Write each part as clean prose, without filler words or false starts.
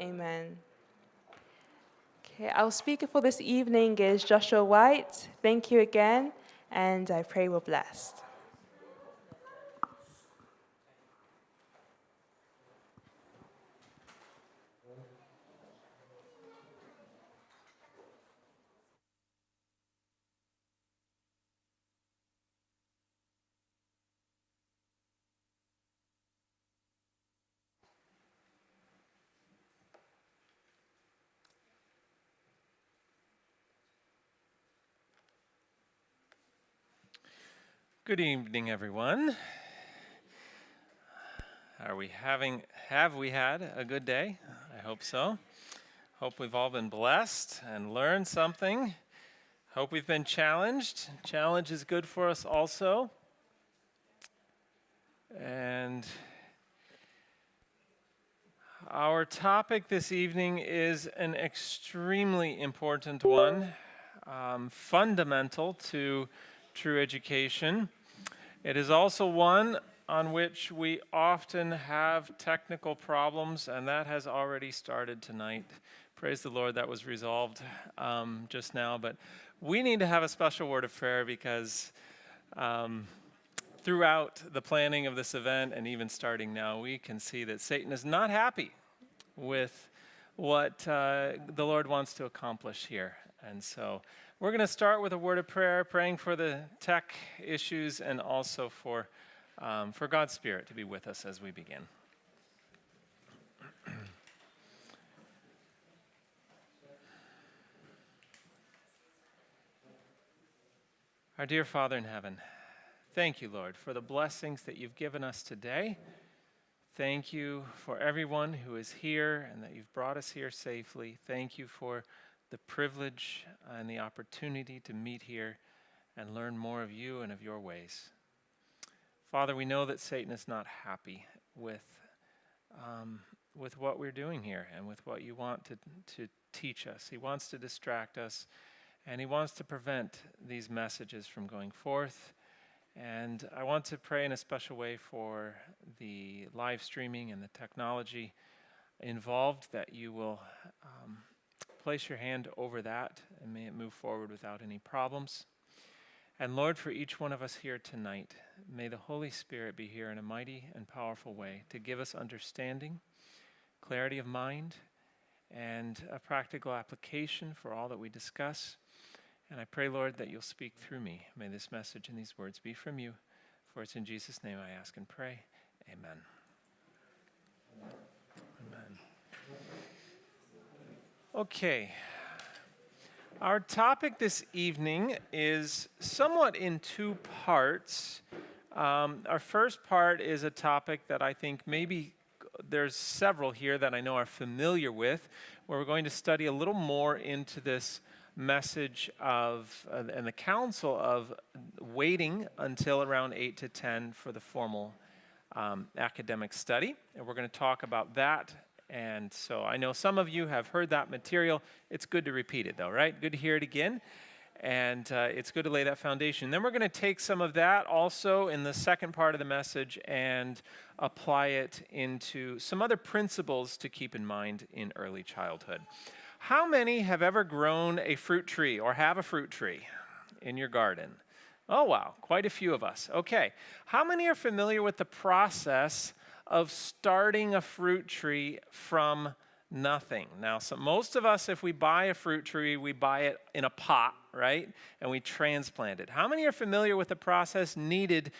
Amen. Okay, our speaker for this evening is Joshua White. Thank you again, and I pray we're blessed. Good evening, everyone. Have we had a good day? I hope so. Hope we've all been blessed and learned something. Hope we've been challenged. Challenge is good for us also. And our topic this evening is an extremely important one, fundamental to true education. It is also one on which we often have technical problems, and that has already started tonight. Praise the Lord, that was resolved just now. But we need to have a special word of prayer because throughout the planning of this event and even starting now, we can see that Satan is not happy with what the Lord wants to accomplish here. And so we're going to start with a word of prayer, praying for the tech issues and also for God's Spirit to be with us as we begin. Our dear Father in heaven, thank you, Lord, for the blessings that you've given us today. Thank you for everyone who is here and that you've brought us here safely. Thank you for the privilege and the opportunity to meet here and learn more of you and of your ways. Father, we know that Satan is not happy with what we're doing here and with what you want to teach us. He wants to distract us, and he wants to prevent these messages from going forth. And I want to pray in a special way for the live streaming and the technology involved, that you will place your hand over that and may it move forward without any problems. And Lord, for each one of us here tonight, may the Holy Spirit be here in a mighty and powerful way to give us understanding, clarity of mind, and a practical application for all that we discuss. And I pray, Lord, that you'll speak through me. May this message and these words be from you. For it's in Jesus' name I ask and pray. Amen. Amen. Okay. Our topic this evening is somewhat in two parts. Our first part is a topic that I think maybe there's several here that I know are familiar with, where we're going to study a little more into this message of, and the counsel of waiting until around 8 to 10 for the formal academic study. And we're going to talk about that. And so I know some of you have heard that material. It's good to repeat it though, right? Good to hear it again. And it's good to lay that foundation. Then we're going to take some of that also in the second part of the message and apply it into some other principles to keep in mind in early childhood. How many have ever grown a fruit tree or have a fruit tree in your garden? Oh, wow, quite a few of us. Okay, how many are familiar with the process of starting a fruit tree from nothing? Now, most of us, if we buy a fruit tree, we buy it in a pot, right? And we transplant it. How many are familiar with the process needed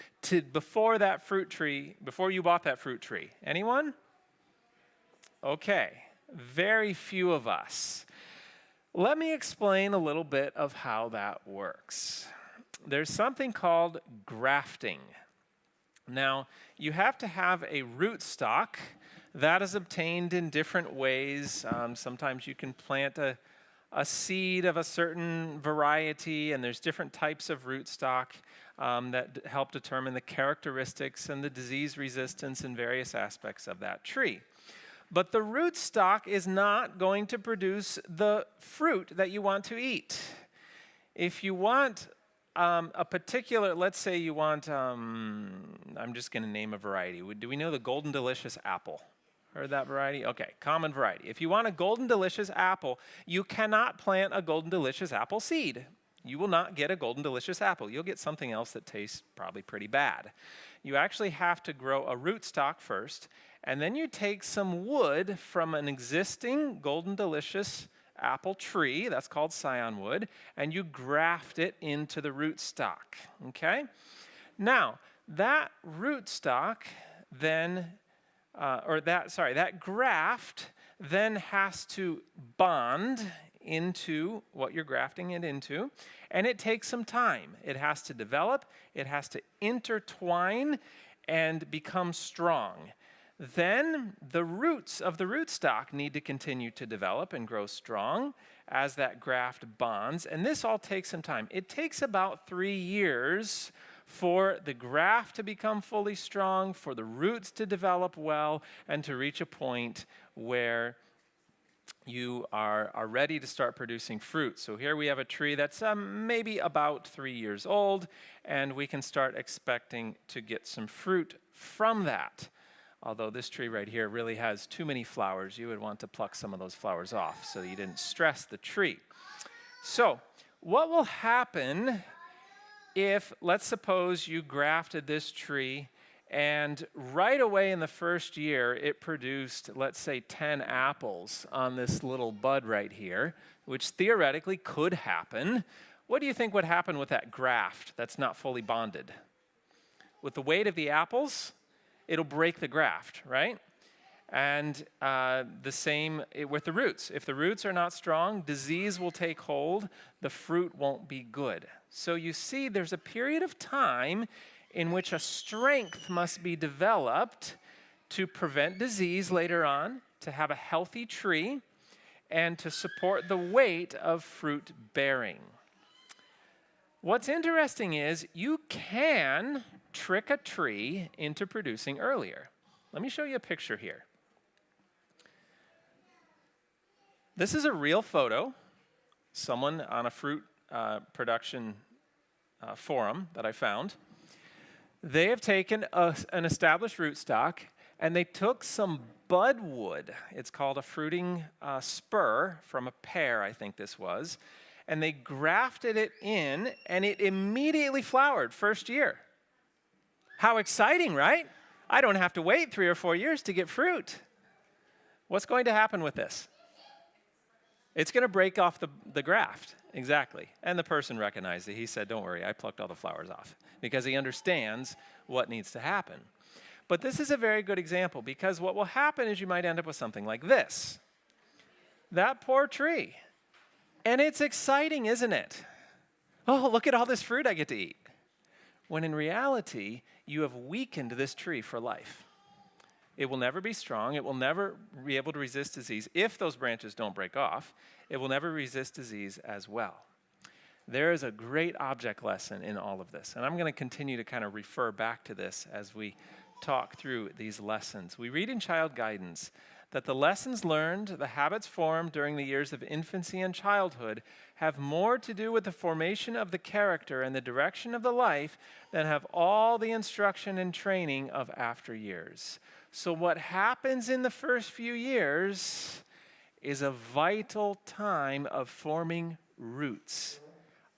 before you bought that fruit tree? Anyone? Okay, very few of us. Let me explain a little bit of how that works. There's something called grafting. Now, you have to have a rootstock that is obtained in different ways. Sometimes you can plant a seed of a certain variety, and there's different types of rootstock that help determine the characteristics and the disease resistance and various aspects of that tree. But the rootstock is not going to produce the fruit that you want to eat. If you want a particular, let's say you want, I'm just going to name a variety. Do we know the Golden Delicious apple? Heard that variety? Okay, common variety. If you want a Golden Delicious apple, you cannot plant a Golden Delicious apple seed. You will not get a Golden Delicious apple. You'll get something else that tastes probably pretty bad. You actually have to grow a rootstock first, and then you take some wood from an existing Golden Delicious apple tree, that's called scion wood, and you graft it into the rootstock, okay? Now, that rootstock then, that graft then has to bond into what you're grafting it into, and it takes some time. It has to develop, it has to intertwine and become strong. Then the roots of the rootstock need to continue to develop and grow strong as that graft bonds, and this all takes some time. It takes about 3 years for the graft to become fully strong, for the roots to develop well, and to reach a point where you are ready to start producing fruit. So here we have a tree that's maybe about 3 years old, and we can start expecting to get some fruit from that. Although this tree right here really has too many flowers, you would want to pluck some of those flowers off so that you didn't stress the tree. So what will happen if, let's suppose you grafted this tree and right away in the first year it produced, let's say, 10 apples on this little bud right here, which theoretically could happen. What do you think would happen with that graft that's not fully bonded? With the weight of the apples, it'll break the graft, right? And the same with the roots. If the roots are not strong, disease will take hold, the fruit won't be good. So you see, there's a period of time in which a strength must be developed to prevent disease later on, to have a healthy tree, and to support the weight of fruit bearing. What's interesting is you can trick a tree into producing earlier. Let me show you a picture here. This is a real photo, someone on a fruit production forum that I found. They have taken an established rootstock and they took some budwood. It's called a fruiting spur from a pear, I think this was, and they grafted it in and it immediately flowered first year. How exciting, right? I don't have to wait 3 or 4 years to get fruit. What's going to happen with this? It's going to break off the graft, exactly. And the person recognized it. He said, don't worry, I plucked all the flowers off, because he understands what needs to happen. But this is a very good example, because what will happen is you might end up with something like this. That poor tree. And it's exciting, isn't it? Oh, look at all this fruit I get to eat. When in reality, you have weakened this tree for life. It will never be strong. It will never be able to resist disease. If those branches don't break off, it will never resist disease as well. There is a great object lesson in all of this. And I'm going to continue to kind of refer back to this as we talk through these lessons. We read in child guidance that the lessons learned, the habits formed during the years of infancy and childhood have more to do with the formation of the character and the direction of the life than have all the instruction and training of after years. So what happens in the first few years is a vital time of forming roots,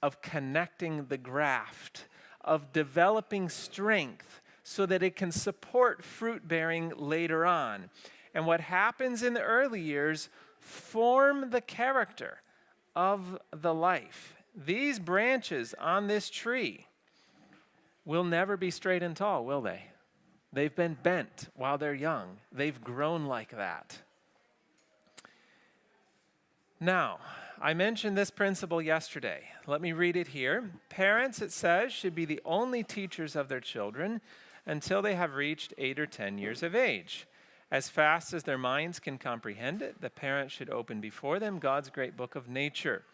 of connecting the graft, of developing strength so that it can support fruit bearing later on. And what happens in the early years form the character of the life. These branches on this tree will never be straight and tall, will they? They've been bent while they're young. They've grown like that. Now, I mentioned this principle yesterday. Let me read it here. Parents, it says, should be the only teachers of their children until they have reached 8 or 10 years of age. As fast as their minds can comprehend it, the parents should open before them God's great book of nature.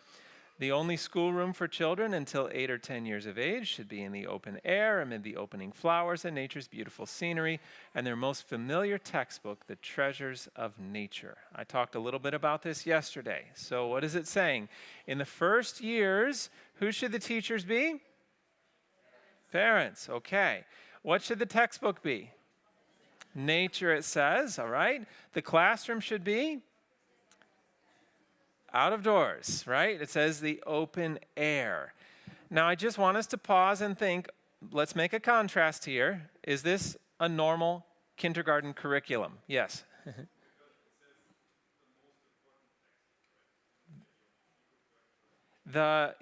The only schoolroom for children until 8 or 10 years of age should be in the open air, amid the opening flowers and nature's beautiful scenery, and their most familiar textbook, The Treasures of Nature. I talked a little bit about this yesterday. So what is it saying? In the first years, who should the teachers be? Parents, okay. What should the textbook be? Nature, it says, all right? The classroom should be out of doors, right? It says the open air. Now, I just want us to pause and think, let's make a contrast here. Is this a normal kindergarten curriculum? Yes.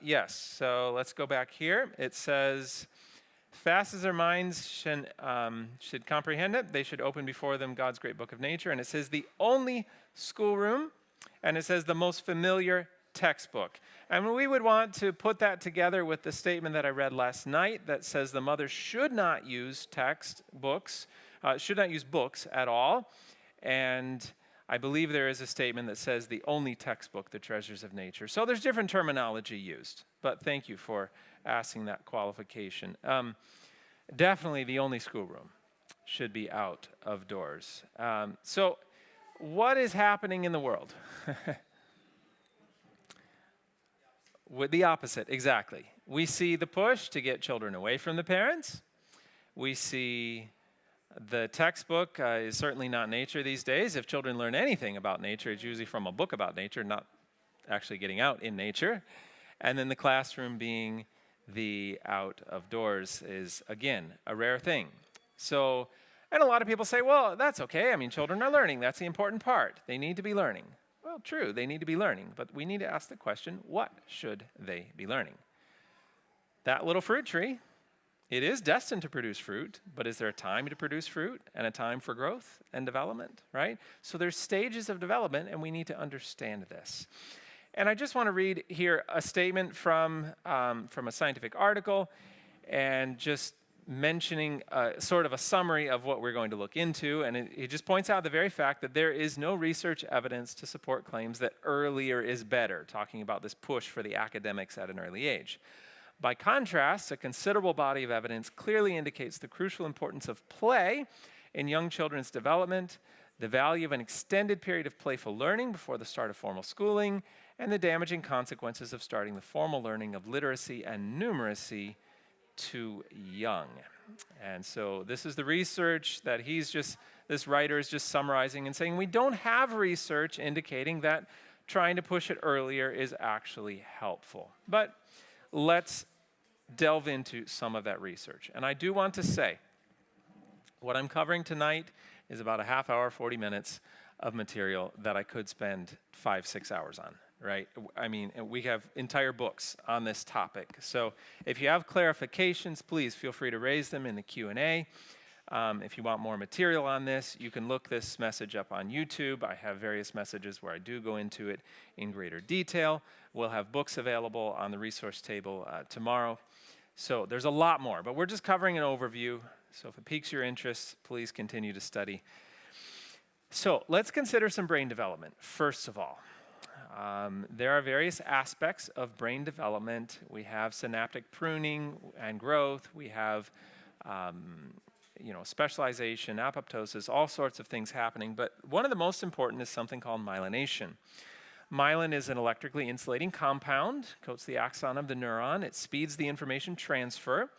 Yes, so let's go back here. It says, fast as their minds should comprehend it, they should open before them God's great book of nature. And it says the only schoolroom, and it says the most familiar textbook. And we would want to put that together with the statement that I read last night that says the mother should not use textbooks, should not use books at all. And I believe there is a statement that says the only textbook, The Treasures of Nature. So there's different terminology used, but thank you for asking that qualification. Definitely the only schoolroom should be out of doors. So what is happening in the world? With the opposite, exactly. We see the push to get children away from the parents. We see the textbook is certainly not nature these days. If children learn anything about nature, it's usually from a book about nature, not actually getting out in nature. And then the classroom being the out of doors is, again, a rare thing. So, and a lot of people say, well, that's okay. I mean, children are learning. That's the important part. They need to be learning. Well, true, they need to be learning. But we need to ask the question, what should they be learning? That little fruit tree, it is destined to produce fruit, but is there a time to produce fruit and a time for growth and development, right? So there's stages of development, and we need to understand this. And I just want to read here a statement from a scientific article and just mentioning sort of a summary of what we're going to look into. And it just points out the very fact that there is no research evidence to support claims that earlier is better, talking about this push for the academics at an early age. By contrast, a considerable body of evidence clearly indicates the crucial importance of play in young children's development, the value of an extended period of playful learning before the start of formal schooling, and the damaging consequences of starting the formal learning of literacy and numeracy too young. And so this is the research that this writer is just summarizing and saying we don't have research indicating that trying to push it earlier is actually helpful. But let's delve into some of that research. And I do want to say, what I'm covering tonight is about a half hour, 40 minutes of material that I could spend 5-6 hours on, right? I mean, we have entire books on this topic. So if you have clarifications, please feel free to raise them in the Q&A. If you want more material on this, you can look this message up on YouTube. I have various messages where I do go into it in greater detail. We'll have books available on the resource table tomorrow. So there's a lot more, but we're just covering an overview. So if it piques your interest, please continue to study. So let's consider some brain development. First of all, there are various aspects of brain development. We have synaptic pruning and growth. We have specialization, apoptosis, all sorts of things happening. But one of the most important is something called myelination. Myelin is an electrically insulating compound, coats the axon of the neuron. It speeds the information transfer.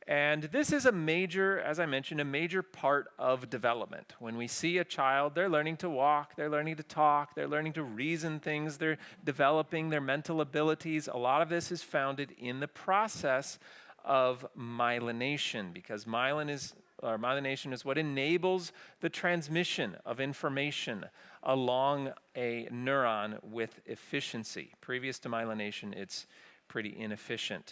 And this is a major, as I mentioned, a major part of development. When we see a child, they're learning to walk, they're learning to talk, they're learning to reason things, they're developing their mental abilities. A lot of this is founded in the process of myelination, because myelination is what enables the transmission of information along a neuron with efficiency. Previous to myelination, it's pretty inefficient.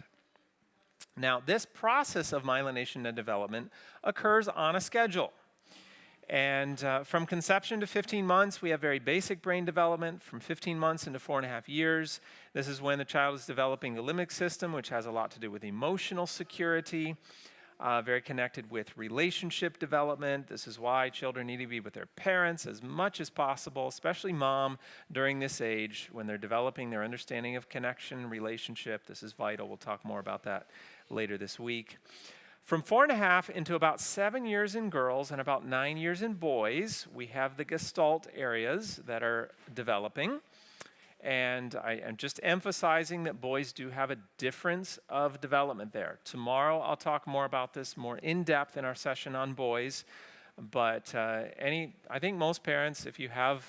Now, this process of myelination and development occurs on a schedule. And from conception to 15 months, we have very basic brain development. From 15 months into 4.5 years, this is when the child is developing the limbic system, which has a lot to do with emotional security, very connected with relationship development. This is why children need to be with their parents as much as possible, especially mom, during this age when they're developing their understanding of connection, relationship. This is vital. We'll talk more about that later this week. From 4.5 into about 7 years in girls and about 9 years in boys, we have the gestalt areas that are developing. And I am just emphasizing that boys do have a difference of development there. Tomorrow I'll talk more about this more in depth in our session on boys. But I think most parents, if you have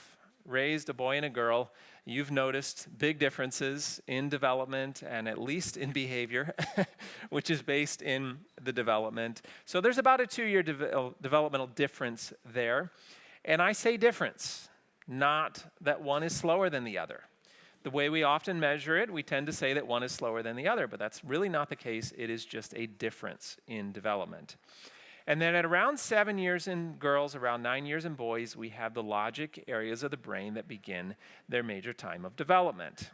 raised a boy and a girl, you've noticed big differences in development and at least in behavior, which is based in the development. So there's about a 2-year developmental difference there. And I say difference, not that one is slower than the other. The way we often measure it, we tend to say that one is slower than the other, but that's really not the case. It is just a difference in development. And then at around 7 years in girls, around 9 years in boys, we have the logic areas of the brain that begin their major time of development.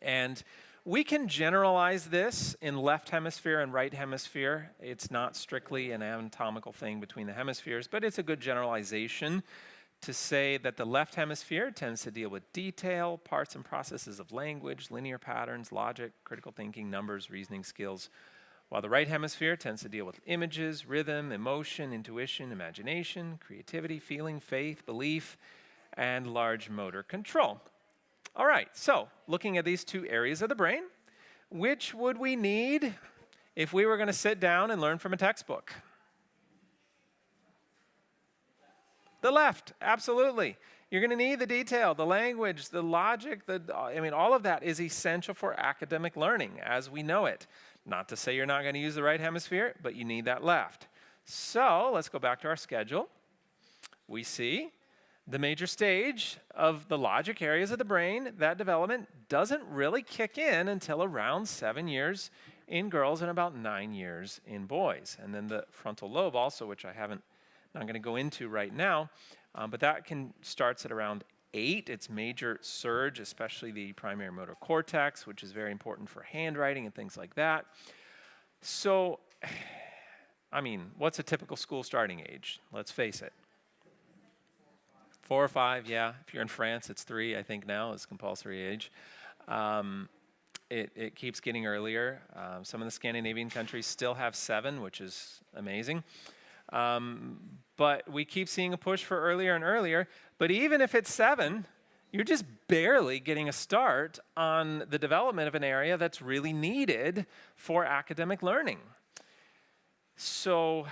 And we can generalize this in left hemisphere and right hemisphere. It's not strictly an anatomical thing between the hemispheres, but it's a good generalization to say that the left hemisphere tends to deal with detail, parts and processes of language, linear patterns, logic, critical thinking, numbers, reasoning skills, while the right hemisphere tends to deal with images, rhythm, emotion, intuition, imagination, creativity, feeling, faith, belief, and large motor control. All right, so looking at these two areas of the brain, which would we need if we were going to sit down and learn from a textbook? The left, absolutely. You're going to need the detail, the language, the logic, all of that is essential for academic learning as we know it. Not to say you're not going to use the right hemisphere, but you need that left. So let's go back to our schedule. We see the major stage of the logic areas of the brain, that development doesn't really kick in until around 7 years in girls and about 9 years in boys. And then the frontal lobe also, which not going to go into right now, but that starts at around 8. It's major surge, especially the primary motor cortex, which is very important for handwriting and things like that. So, what's a typical school starting age? Let's face it. 4 or 5, yeah. If you're in France, it's 3, I think now is compulsory age. It keeps getting earlier. Some of the Scandinavian countries still have 7, which is amazing. But we keep seeing a push for earlier and earlier. But even if it's 7, you're just barely getting a start on the development of an area that's really needed for academic learning. So,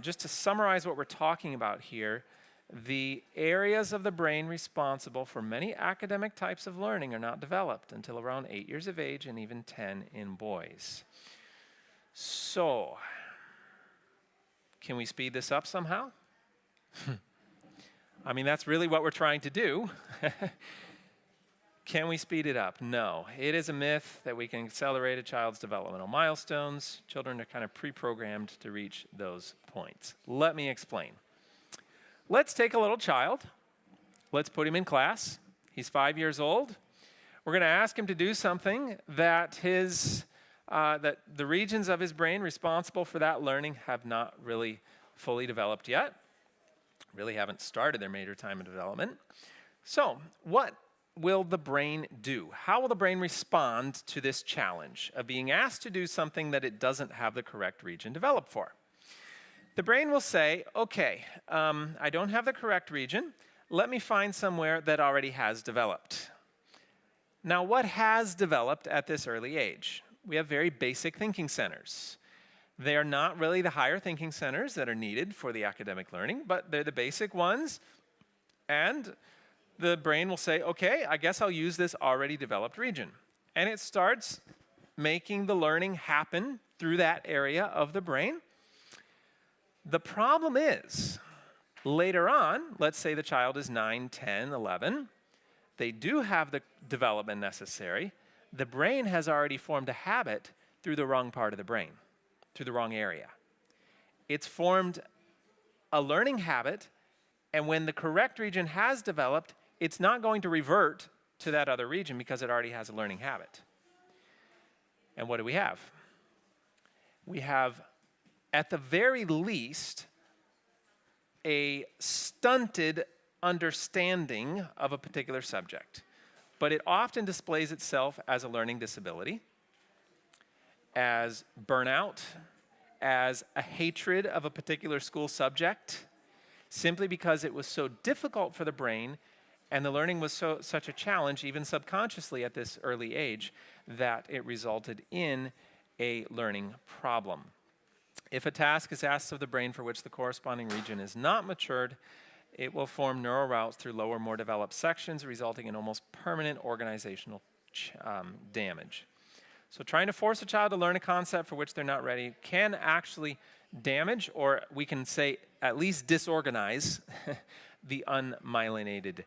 just to summarize what we're talking about here, the areas of the brain responsible for many academic types of learning are not developed until around 8 years of age and even 10 in boys. So, can we speed this up somehow? That's really what we're trying to do. Can we speed it up? No. It is a myth that we can accelerate a child's developmental milestones. Children are kind of pre-programmed to reach those points. Let me explain. Let's take a little child. Let's put him in class. He's 5 years old. We're going to ask him to do something that that the regions of his brain responsible for that learning have not really fully developed yet. really haven't started their major time of development. So what will the brain do? How will the brain respond to this challenge of being asked to do something that it doesn't have the correct region developed for? The brain will say, okay, I don't have the correct region. Let me find somewhere that already has developed. Now, what has developed at this early age? We have very basic thinking centers. They are not really the higher thinking centers that are needed for the academic learning, but they're the basic ones. And the brain will say, okay, I guess I'll use this already developed region. And it starts making the learning happen through that area of the brain. The problem is, later on, let's say the child is 9, 10, 11, they do have the development necessary. The brain has already formed a habit through the wrong part of the brain, through the wrong area. It's formed a learning habit, and when the correct region has developed, it's not going to revert to that other region because it already has a learning habit. And what do we have? We have, at the very least, a stunted understanding of a particular subject. But it often displays itself as a learning disability, as burnout, as a hatred of a particular school subject, simply because it was so difficult for the brain and the learning was such a challenge, even subconsciously at this early age, that it resulted in a learning problem. If a task is asked of the brain for which the corresponding region is not matured, it will form neural routes through lower, more developed sections, resulting in almost permanent organizational damage. So trying to force a child to learn a concept for which they're not ready can actually damage, or we can say at least disorganize, the unmyelinated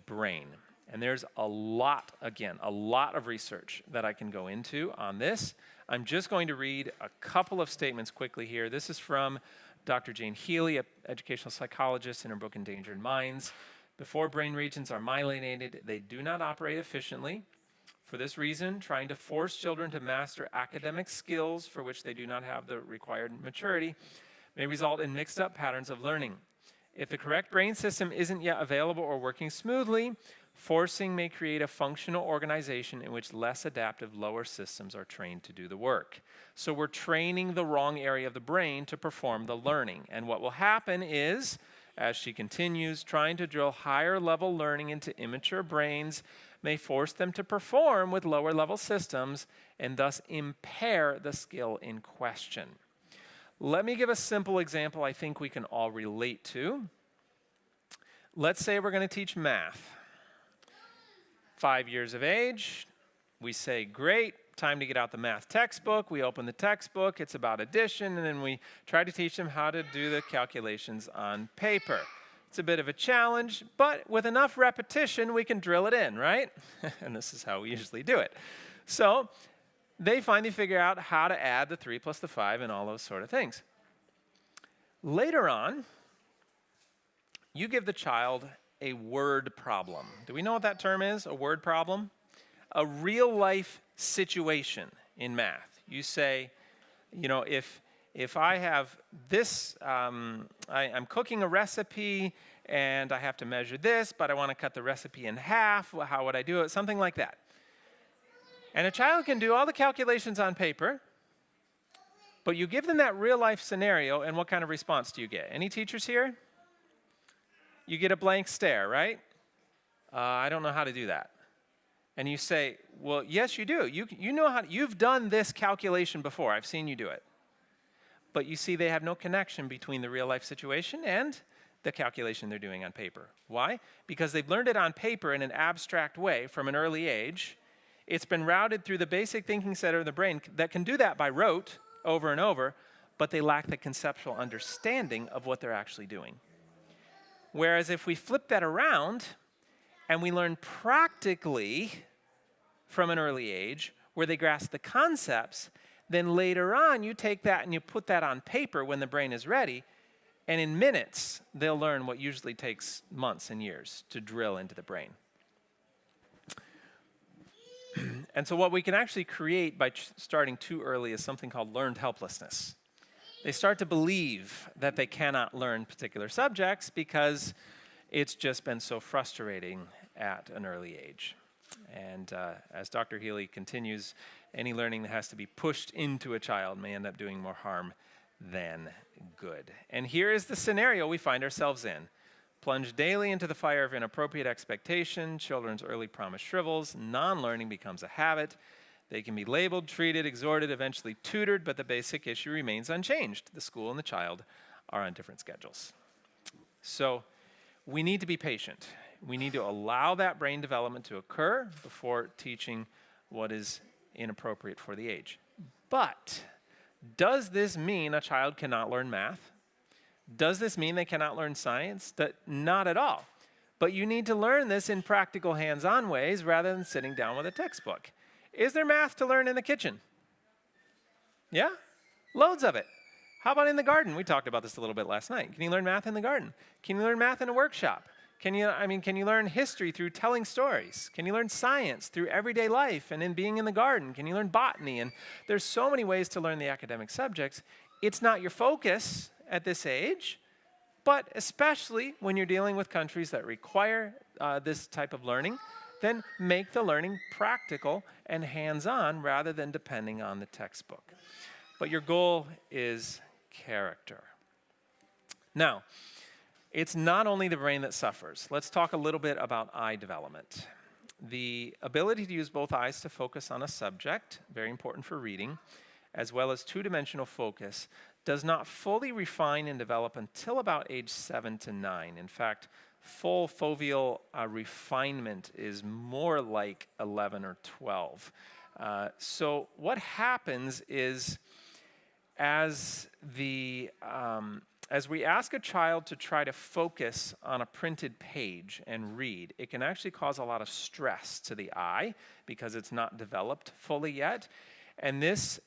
brain. And there's a lot of research that I can go into on this. I'm just going to read a couple of statements quickly here. This is from Dr. Jane Healy, an educational psychologist, in her book Endangered Minds. Before brain regions are myelinated, they do not operate efficiently. For this reason, trying to force children to master academic skills for which they do not have the required maturity may result in mixed up patterns of learning. If the correct brain system isn't yet available or working smoothly, forcing may create a functional organization in which less adaptive lower systems are trained to do the work. So we're training the wrong area of the brain to perform the learning. And what will happen is, as she continues, trying to drill higher level learning into immature brains may force them to perform with lower level systems and thus impair the skill in question. Let me give a simple example I think we can all relate to. Let's say we're going to teach math. 5 years of age, we say, great, time to get out the math textbook. We open the textbook, it's about addition, and then we try to teach them how to do the calculations on paper. It's a bit of a challenge, but with enough repetition, we can drill it in, right? And this is how we usually do it. So they finally figure out how to add the 3 plus the 5 and all those sort of things. Later on, you give the child a word problem. Do we know what that term is, a word problem? A real life situation in math. You say, you know, if I have this, I'm cooking a recipe and I have to measure this, but I want to cut the recipe in half, how would I do it? Something like that. And a child can do all the calculations on paper, but you give them that real life scenario, and what kind of response do you get? Any teachers here? You get a blank stare, right? I don't know how to do that. And you say, well, yes, you do. You know how, you've done this calculation before. I've seen you do it. But you see, they have no connection between the real life situation and the calculation they're doing on paper. Why? Because they've learned it on paper in an abstract way from an early age. It's been routed through the basic thinking center of the brain that can do that by rote over and over, but they lack the conceptual understanding of what they're actually doing. Whereas if we flip that around and we learn practically from an early age where they grasp the concepts, then later on you take that and you put that on paper when the brain is ready, and in minutes they'll learn what usually takes months and years to drill into the brain. And so what we can actually create by starting too early is something called learned helplessness. They start to believe that they cannot learn particular subjects because it's just been so frustrating at an early age. And as Dr. Healy continues, any learning that has to be pushed into a child may end up doing more harm than good. And here is the scenario we find ourselves in. Plunge daily into the fire of inappropriate expectation, children's early promise shrivels, non-learning becomes a habit. They can be labeled, treated, exhorted, eventually tutored, but the basic issue remains unchanged. The school and the child are on different schedules. So we need to be patient. We need to allow that brain development to occur before teaching what is inappropriate for the age. But does this mean a child cannot learn math? Does this mean they cannot learn science? Not at all. But you need to learn this in practical, hands-on ways rather than sitting down with a textbook. Is there math to learn in the kitchen? Yeah? Loads of it. How about in the garden? We talked about this a little bit last night. Can you learn math in the garden? Can you learn math in a workshop? Can you learn history through telling stories? Can you learn science through everyday life and in being in the garden? Can you learn botany? And there's so many ways to learn the academic subjects. It's not your focus at this age, but especially when you're dealing with countries that require this type of learning, then make the learning practical and hands-on rather than depending on the textbook. But your goal is character. Now, it's not only the brain that suffers. Let's talk a little bit about eye development. The ability to use both eyes to focus on a subject, very important for reading, as well as two-dimensional focus, does not fully refine and develop until about age 7 to 9. In fact, full foveal refinement is more like 11 or 12. So what happens is as we ask a child to try to focus on a printed page and read, it can actually cause a lot of stress to the eye because it's not developed fully yet. And this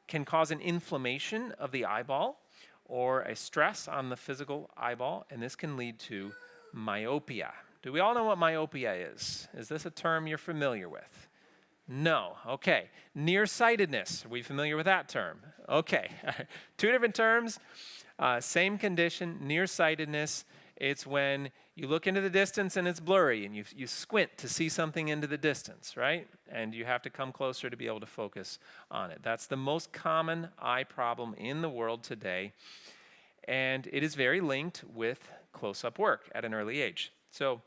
can cause an inflammation of the eyeball or a stress on the physical eyeball, and this can lead to myopia. Do we all know what myopia is? Is this a term you're familiar with? No. Okay. Nearsightedness. Are we familiar with that term? Okay. Two different terms, same condition, nearsightedness. It's when you look into the distance and it's blurry and you squint to see something into the distance, right? And you have to come closer to be able to focus on it. That's the most common eye problem in the world today. And it is very linked with close-up work at an early age. So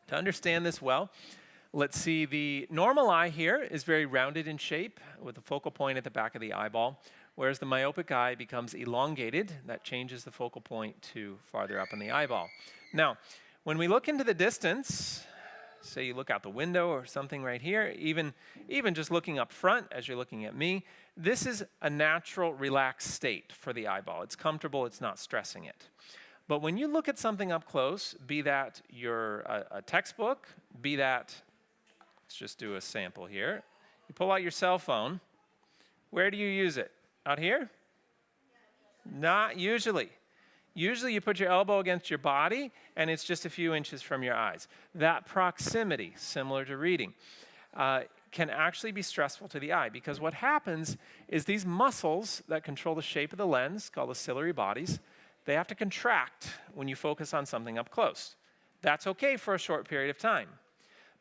to understand this well, let's see, the normal eye here is very rounded in shape with a focal point at the back of the eyeball, whereas the myopic eye becomes elongated. That changes the focal point to farther up in the eyeball. Now, when we look into the distance, say you look out the window or something right here, even just looking up front as you're looking at me, this is a natural, relaxed state for the eyeball. It's comfortable, it's not stressing it. But when you look at something up close, be that a textbook, be that, let's just do a sample here. You pull out your cell phone. Where do you use it? Out here? Not usually. Usually you put your elbow against your body and it's just a few inches from your eyes. That proximity, similar to reading, can actually be stressful to the eye because what happens is these muscles that control the shape of the lens, called the ciliary bodies, they have to contract when you focus on something up close. That's okay for a short period of time.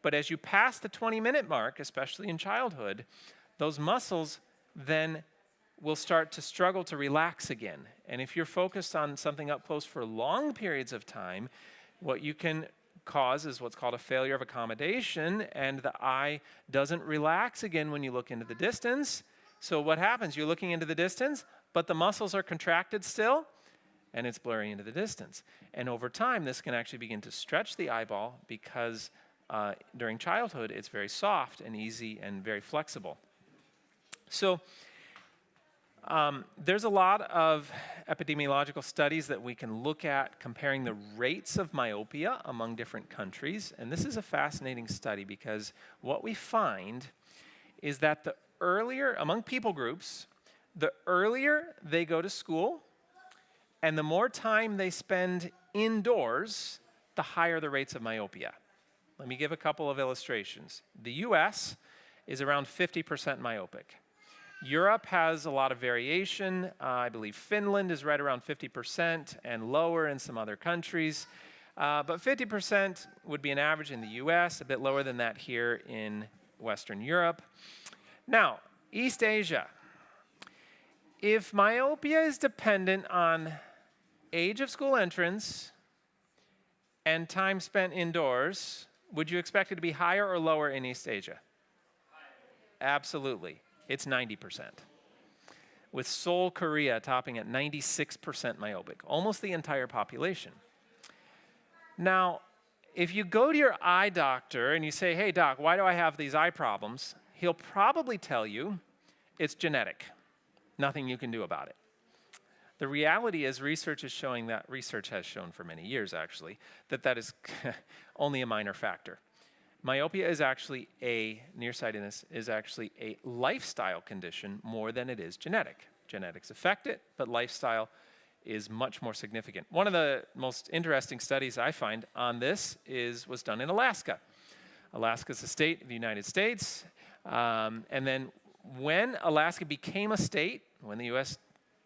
But as you pass the 20-minute mark, especially in childhood, those muscles then will start to struggle to relax again. And if you're focused on something up close for long periods of time, what you can cause is what's called a failure of accommodation, and the eye doesn't relax again when you look into the distance. So what happens? You're looking into the distance, but the muscles are contracted still, and it's blurry into the distance. And over time, this can actually begin to stretch the eyeball because during childhood, it's very soft and easy and very flexible. So there's a lot of epidemiological studies that we can look at comparing the rates of myopia among different countries. And this is a fascinating study because what we find is that the earlier, among people groups, the earlier they go to school and the more time they spend indoors, the higher the rates of myopia. Let me give a couple of illustrations. The US is around 50% myopic. Europe has a lot of variation. I believe Finland is right around 50% and lower in some other countries. But 50% would be an average in the US, a bit lower than that here in Western Europe. Now, East Asia. If myopia is dependent on age of school entrance and time spent indoors, would you expect it to be higher or lower in East Asia? Absolutely. It's 90%. With Seoul, Korea topping at 96% myopic, almost the entire population. Now, if you go to your eye doctor and you say, hey doc, why do I have these eye problems? He'll probably tell you it's genetic. Nothing you can do about it. The reality is research has shown for many years actually, that is only a minor factor. Myopia is actually nearsightedness is actually a lifestyle condition more than it is genetic. Genetics affect it, but lifestyle is much more significant. One of the most interesting studies I find on this was done in Alaska. Alaska is a state of the United States, and then when Alaska became a state, when the U.S.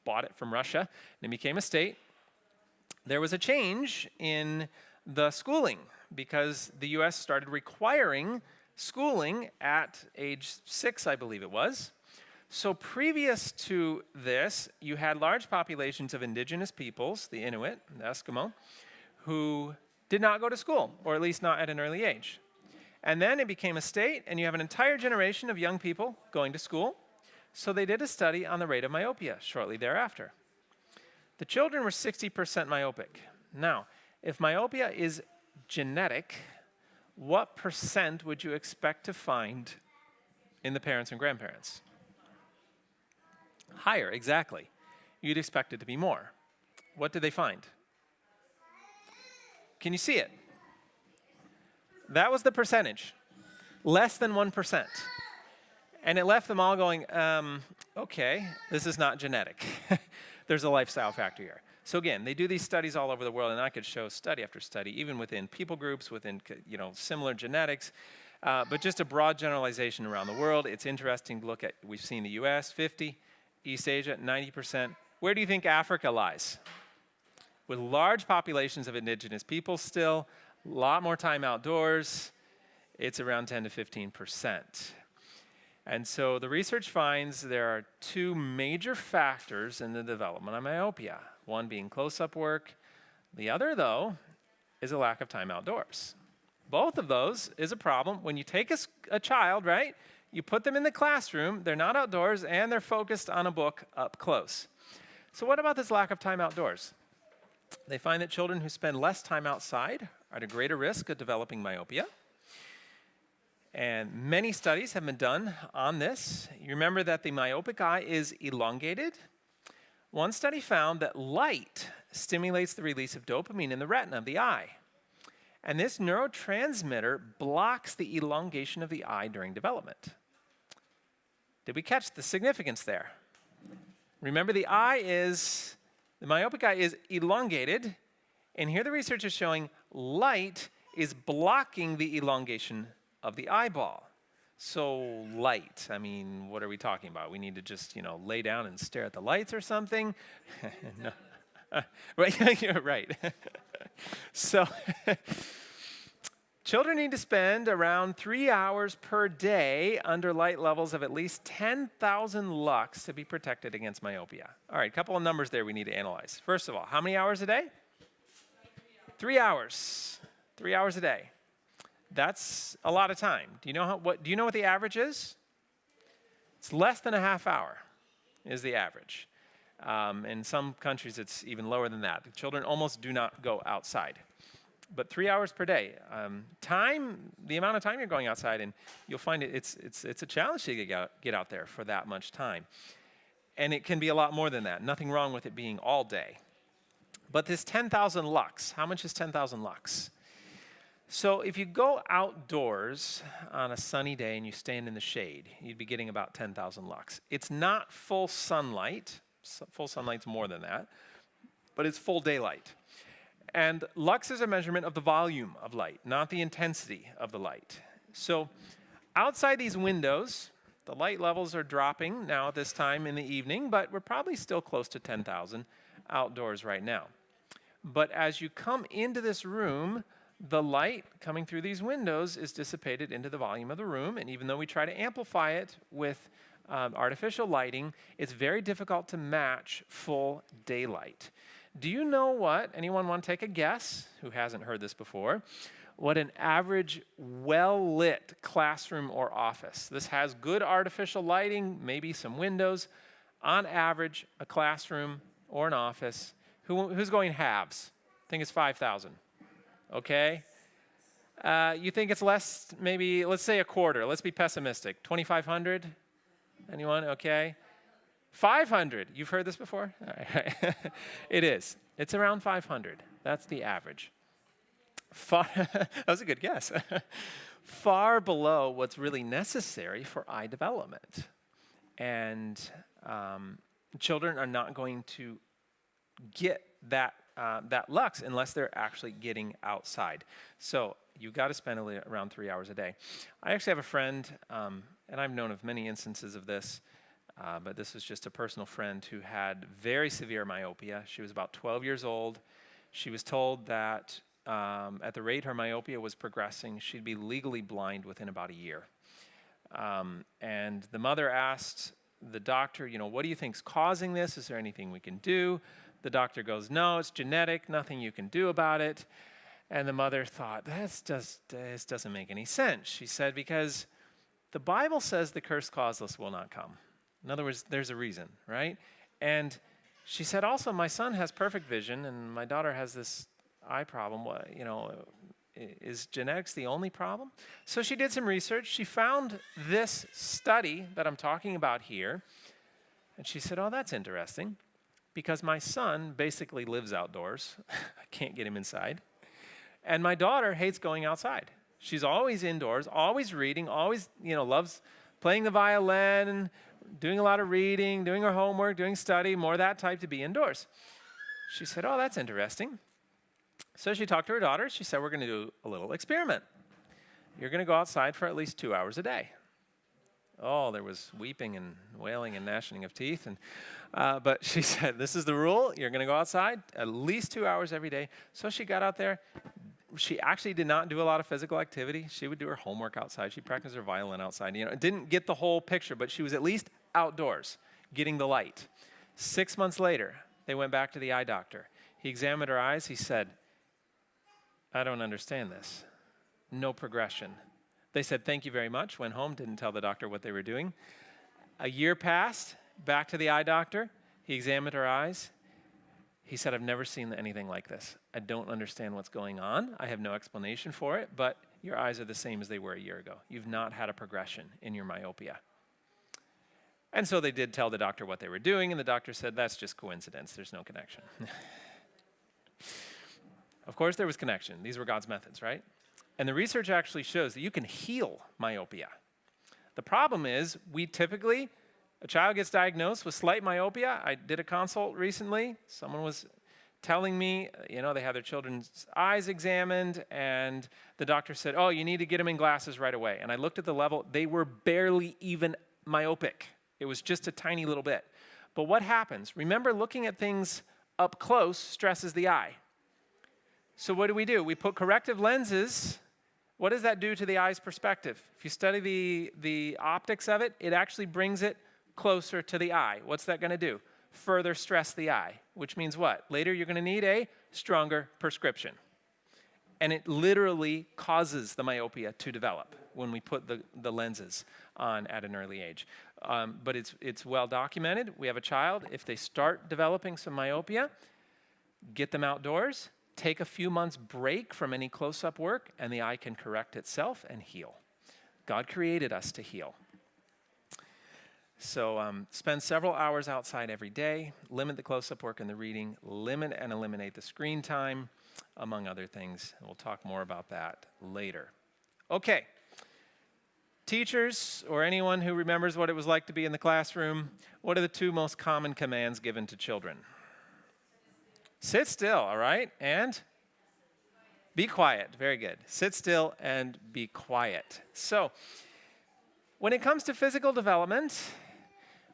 bought it from Russia, and it became a state, there was a change in the schooling because the U.S. started requiring schooling at age 6, I believe it was. So previous to this, you had large populations of indigenous peoples, the Inuit, the Eskimo, who did not go to school, or at least not at an early age. And then it became a state, and you have an entire generation of young people going to school. So they did a study on the rate of myopia shortly thereafter. The children were 60% myopic. Now, if myopia is genetic, what percent would you expect to find in the parents and grandparents? Higher, exactly. You'd expect it to be more. What did they find? Can you see it? That was the percentage. Less than 1%. And it left them all going, okay, this is not genetic. There's a lifestyle factor here. So again, they do these studies all over the world, and I could show study after study, even within people groups, within similar genetics, but just a broad generalization around the world. It's interesting to look at, we've seen the US, 50, East Asia, 90%. Where do you think Africa lies? With large populations of indigenous people still, a lot more time outdoors, it's around 10 to 15%. And so the research finds there are two major factors in the development of myopia. One being close-up work. The other, though, is a lack of time outdoors. Both of those is a problem. When you take a child, right, you put them in the classroom, they're not outdoors, and they're focused on a book up close. So what about this lack of time outdoors? They find that children who spend less time outside are at a greater risk of developing myopia. And many studies have been done on this. You remember that the myopic eye is elongated. One study found that light stimulates the release of dopamine in the retina of the eye. And this neurotransmitter blocks the elongation of the eye during development. Did we catch the significance there? Remember, the myopic eye is elongated, and here the research is showing light is blocking the elongation of the eyeball. So light, I mean, what are we talking about? We need to just, lay down and stare at the lights or something? No. Right, you're right. So children need to spend around 3 hours per day under light levels of at least 10,000 lux to be protected against myopia. All right, a couple of numbers there we need to analyze. First of all, how many hours a day? 3 hours. 3 hours a day. That's a lot of time. Do you know what the average is? It's less than a half hour is the average. In some countries, it's even lower than that. The children almost do not go outside. But 3 hours per day. The amount of time you're going outside, and you'll find it's a challenge to get out there for that much time. And it can be a lot more than that. Nothing wrong with it being all day. But this 10,000 lux, how much is 10,000 lux? So if you go outdoors on a sunny day and you stand in the shade, you'd be getting about 10,000 lux. It's not full sunlight. Full sunlight's more than that. But it's full daylight. And lux is a measurement of the volume of light, not the intensity of the light. So outside these windows, The light levels are dropping now at this time in the evening, but we're probably still close to 10,000 outdoors right now. But as you come into this room, the light coming through these windows is dissipated into the volume of the room. And even though we try to amplify it with artificial lighting, it's very difficult to match full daylight. Do you know what? Anyone want to take a guess who hasn't heard this before? What an average well-lit classroom or office. This has good artificial lighting, maybe some windows. On average, a classroom or an office. Who's going halves? I think it's 5,000. Okay. You think it's less, maybe, let's say a quarter. Let's be pessimistic. 2,500? Anyone? Okay. 500. You've heard this before? All right. It is. It's around 500. That's the average. That was a good guess. Far below what's really necessary for eye development. And children are not going to get that lux unless they're actually getting outside. So you've got to spend around 3 hours a day. I actually have a friend, and I've known of many instances of this, but this was just a personal friend who had very severe myopia. She was about 12 years old. She was told that at the rate her myopia was progressing, she'd be legally blind within about a year. And the mother asked the doctor, what do you think's causing this? Is there anything we can do? The doctor goes, no, it's genetic, nothing you can do about it. And the mother thought, this doesn't make any sense. She said, because the Bible says the curse causeless will not come. In other words, there's a reason, right? And she said, also, my son has perfect vision, and my daughter has this eye problem. Is genetics the only problem? So she did some research. She found this study that I'm talking about here. And she said, oh, that's interesting, because my son basically lives outdoors. I can't get him inside. And my daughter hates going outside. She's always indoors, always reading, always, loves playing the violin, doing a lot of reading, doing her homework, doing study, more that type, to be indoors. She said, oh, that's interesting. So she talked to her daughter. She said, we're going to do a little experiment. You're going to go outside for at least 2 hours a day. Oh, there was weeping and wailing and gnashing of teeth. But she said, this is the rule. You're going to go outside at least 2 hours every day. So she got out there. She actually did not do a lot of physical activity. She would do her homework outside. She practiced her violin outside. Didn't get the whole picture, but she was at least outdoors getting the light. 6 months later, they went back to the eye doctor. He examined her eyes. He said, I don't understand this. No progression. They said, thank you very much. Went home, didn't tell the doctor what they were doing. A year passed, back to the eye doctor. He examined her eyes. He said, I've never seen anything like this. I don't understand what's going on. I have no explanation for it, but your eyes are the same as they were a year ago. You've not had a progression in your myopia. And so they did tell the doctor what they were doing, and the doctor said, that's just coincidence. There's no connection. Of course, there was connection. These were God's methods, right? And the research actually shows that you can heal myopia. The problem is, a child gets diagnosed with slight myopia. I did a consult recently. Someone was telling me, they had their children's eyes examined, and the doctor said, oh, you need to get them in glasses right away. And I looked at the level. They were barely even myopic. It was just a tiny little bit. But what happens? Remember, looking at things up close stresses the eye. So what do? We put corrective lenses. What does that do to the eye's perspective? If you study the optics of it, it actually brings it closer to the eye. What's that going to do? Further stress the eye, which means what? Later you're going to need a stronger prescription. And it literally causes the myopia to develop when we put the lenses on at an early age. But it's well documented. We have a child, if they start developing some myopia, get them outdoors, take a few months break from any close-up work, and the eye can correct itself and heal. God created us to heal. So spend several hours outside every day, limit the close-up work and the reading, limit and eliminate the screen time, among other things. We'll talk more about that later. Okay. Teachers, or anyone who remembers what it was like to be in the classroom, what are the two most common commands given to children? Sit still, all right? And be quiet. Very good. Sit still and be quiet. So, When it comes to physical development,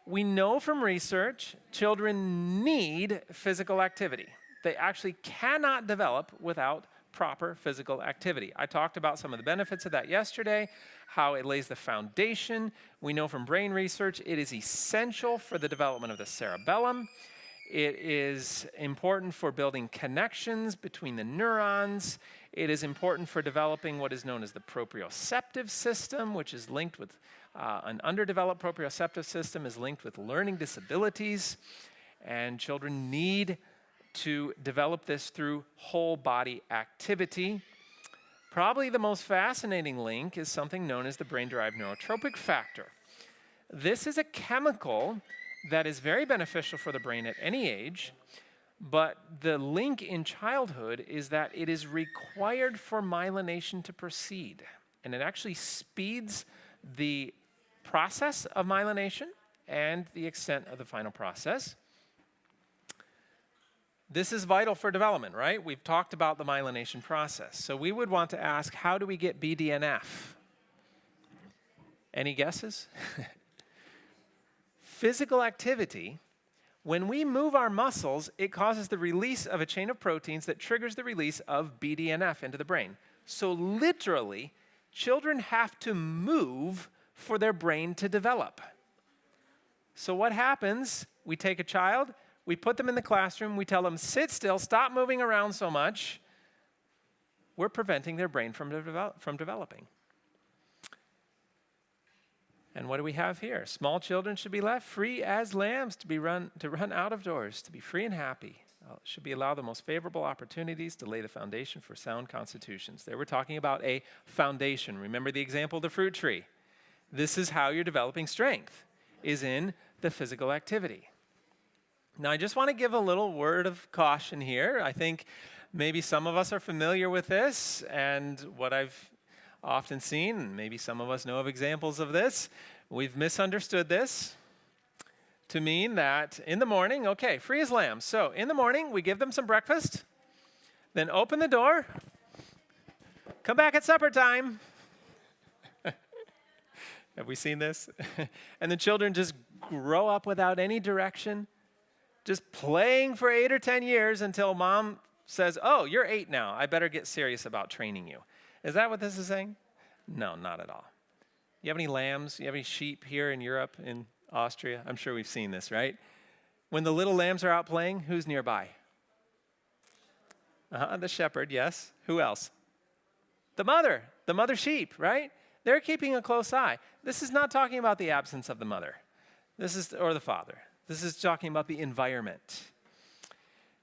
we know from research children need physical activity. They actually cannot develop without proper physical activity. I talked about some of the benefits of that yesterday, how it lays the foundation. We know from brain research it is essential for the development of the cerebellum. It is important for building connections between the neurons. It is important for developing what is known as the proprioceptive system, which is linked with an underdeveloped proprioceptive system is linked with learning disabilities. And children need to develop this through whole body activity. Probably the most fascinating link is something known as the brain-derived neurotrophic factor. This is a chemical that is very beneficial for the brain at any age, but the link in childhood is that it is required for myelination to proceed, and it actually speeds the process of myelination and the extent of the final process. This is vital for development, right? We've talked about the myelination process. So we would want to ask, how do we get BDNF? Any guesses? Physical activity, when we move our muscles, it causes the release of a chain of proteins that triggers the release of BDNF into the brain. So literally, children have to move for their brain to develop. So what happens? We take a child, we put them in the classroom, we tell them, sit still, stop moving around so much. We're preventing their brain from developing. And what do we have here? Small children should be left free as lambs to run out of doors, to be free and happy. Should be allowed the most favorable opportunities to lay the foundation for sound constitutions. There we're talking about a foundation. Remember the example of the fruit tree. This is how you're developing strength, is in the physical activity. Now, I just want to give a little word of caution here. I think maybe some of us are familiar with this, and what I've often seen, and maybe some of us know of examples of this, we've misunderstood this to mean that in the morning, okay, free as lambs. So in the morning, we give them some breakfast, then open the door, come back at supper time. Have we seen this? And the children just grow up without any direction, just playing for 8 or 10 years until mom says, oh, you're 8 now. I better get serious about training you. Is that what this is saying? No, not at all. You have any lambs? You have any sheep here in Europe, in Austria? I'm sure we've seen this, right? When the little lambs are out playing, who's nearby? The shepherd, yes. Who else? The mother sheep, right? They're keeping a close eye. This is not talking about the absence of the mother. Or the father. This is talking about the environment.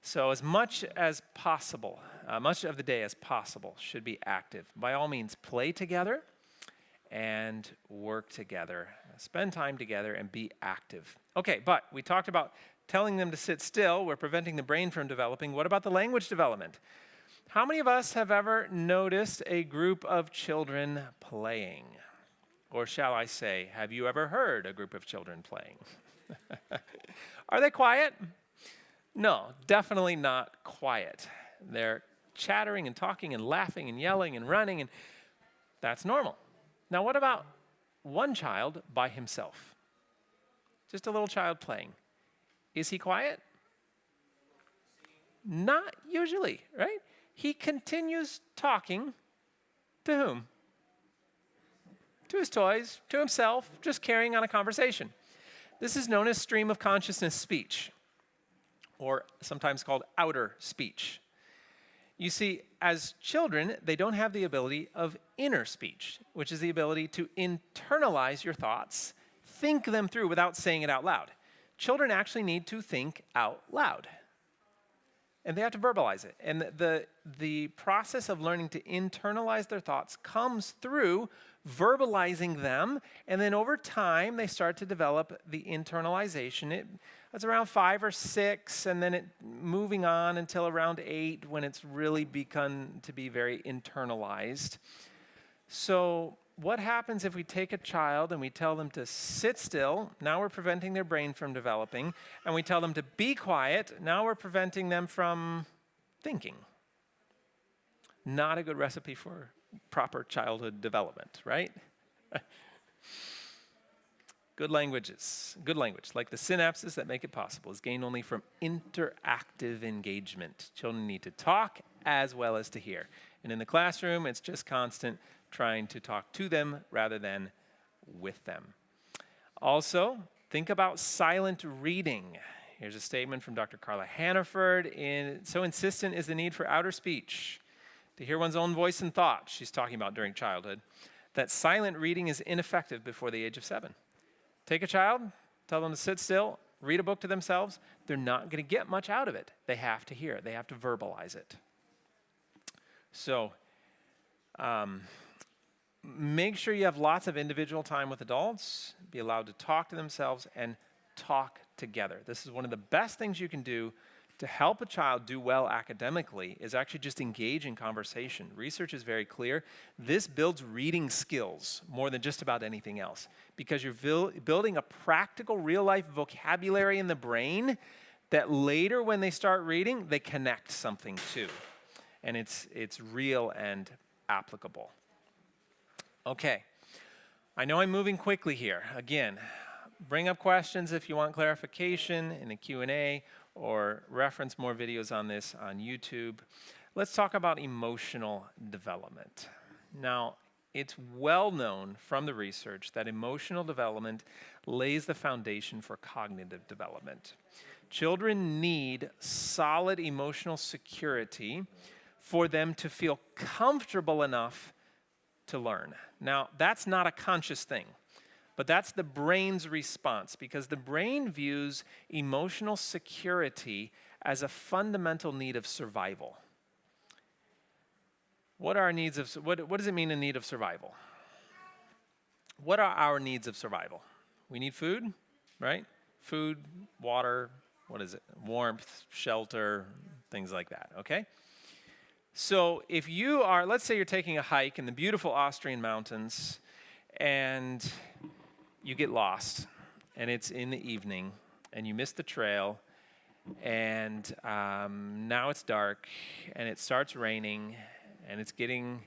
So as much as possible, much of the day as possible should be active. By all means, play together and work together. Spend time together and be active. Okay, but we talked about telling them to sit still. We're preventing the brain from developing. What about the language development? How many of us have ever noticed a group of children playing? Or shall I say, have you ever heard a group of children playing? Are they quiet? No, definitely not quiet. They're chattering and talking and laughing and yelling and running, and that's normal. Now, what about one child by himself? Just a little child playing. Is he quiet? Not usually, right? He continues talking to whom? To his toys, to himself, just carrying on a conversation. This is known as stream of consciousness speech, or sometimes called outer speech. You see, as children, they don't have the ability of inner speech, which is the ability to internalize your thoughts, think them through without saying it out loud. Children actually need to think out loud, and they have to verbalize it. And the process of learning to internalize their thoughts comes through verbalizing them, and then over time, they start to develop the internalization. It's around 5 or 6, and then it moving on until around 8 when it's really begun to be very internalized. So what happens if we take a child and we tell them to sit still? Now we're preventing their brain from developing. And we tell them to be quiet. Now we're preventing them from thinking. Not a good recipe for proper childhood development, right? Good language, like the synapses that make it possible, is gained only from interactive engagement. Children need to talk as well as to hear. And in the classroom, it's just constant trying to talk to them rather than with them. Also, think about silent reading. Here's a statement from Dr. Carla Hannaford. So insistent is the need for outer speech, to hear one's own voice and thoughts, she's talking about during childhood, that silent reading is ineffective before the age of 7. Take a child, tell them to sit still, read a book to themselves. They're not going to get much out of it. They have to hear it. They have to verbalize it. So make sure you have lots of individual time with adults, be allowed to talk to themselves, and talk together. This is one of the best things you can do to help a child do well academically, is actually just engage in conversation. Research is very clear. This builds reading skills more than just about anything else, because you're building a practical, real-life vocabulary in the brain that later, when they start reading, they connect something to. And it's real and applicable. Okay. I know I'm moving quickly here. Again, bring up questions if you want clarification in the Q&A, or reference more videos on this on YouTube. Let's talk about emotional development. Now, it's well known from the research that emotional development lays the foundation for cognitive development. Children need solid emotional security for them to feel comfortable enough to learn. Now, that's not a conscious thing. But that's the brain's response, because the brain views emotional security as a fundamental need of survival. What are our needs of, what does it mean, a need of survival? What are our needs of survival? We need food, right? Food, water, warmth, shelter, things like that, okay? So if you are, let's say you're taking a hike in the beautiful Austrian mountains, and you get lost, and it's in the evening, and you miss the trail, and now it's dark, and it starts raining, and it's getting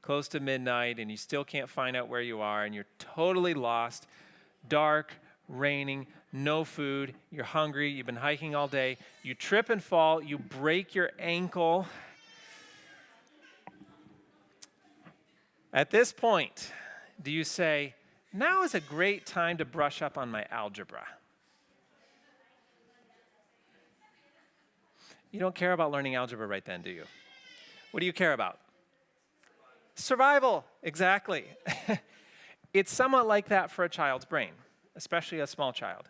close to midnight, and you still can't find out where you are, and you're totally lost. Dark, raining, no food, you're hungry, you've been hiking all day, you trip and fall, you break your ankle. At this point, do you say, now is a great time to brush up on my algebra? You don't care about learning algebra right then, do you? What do you care about? Survival, exactly. It's somewhat like that for a child's brain, especially a small child.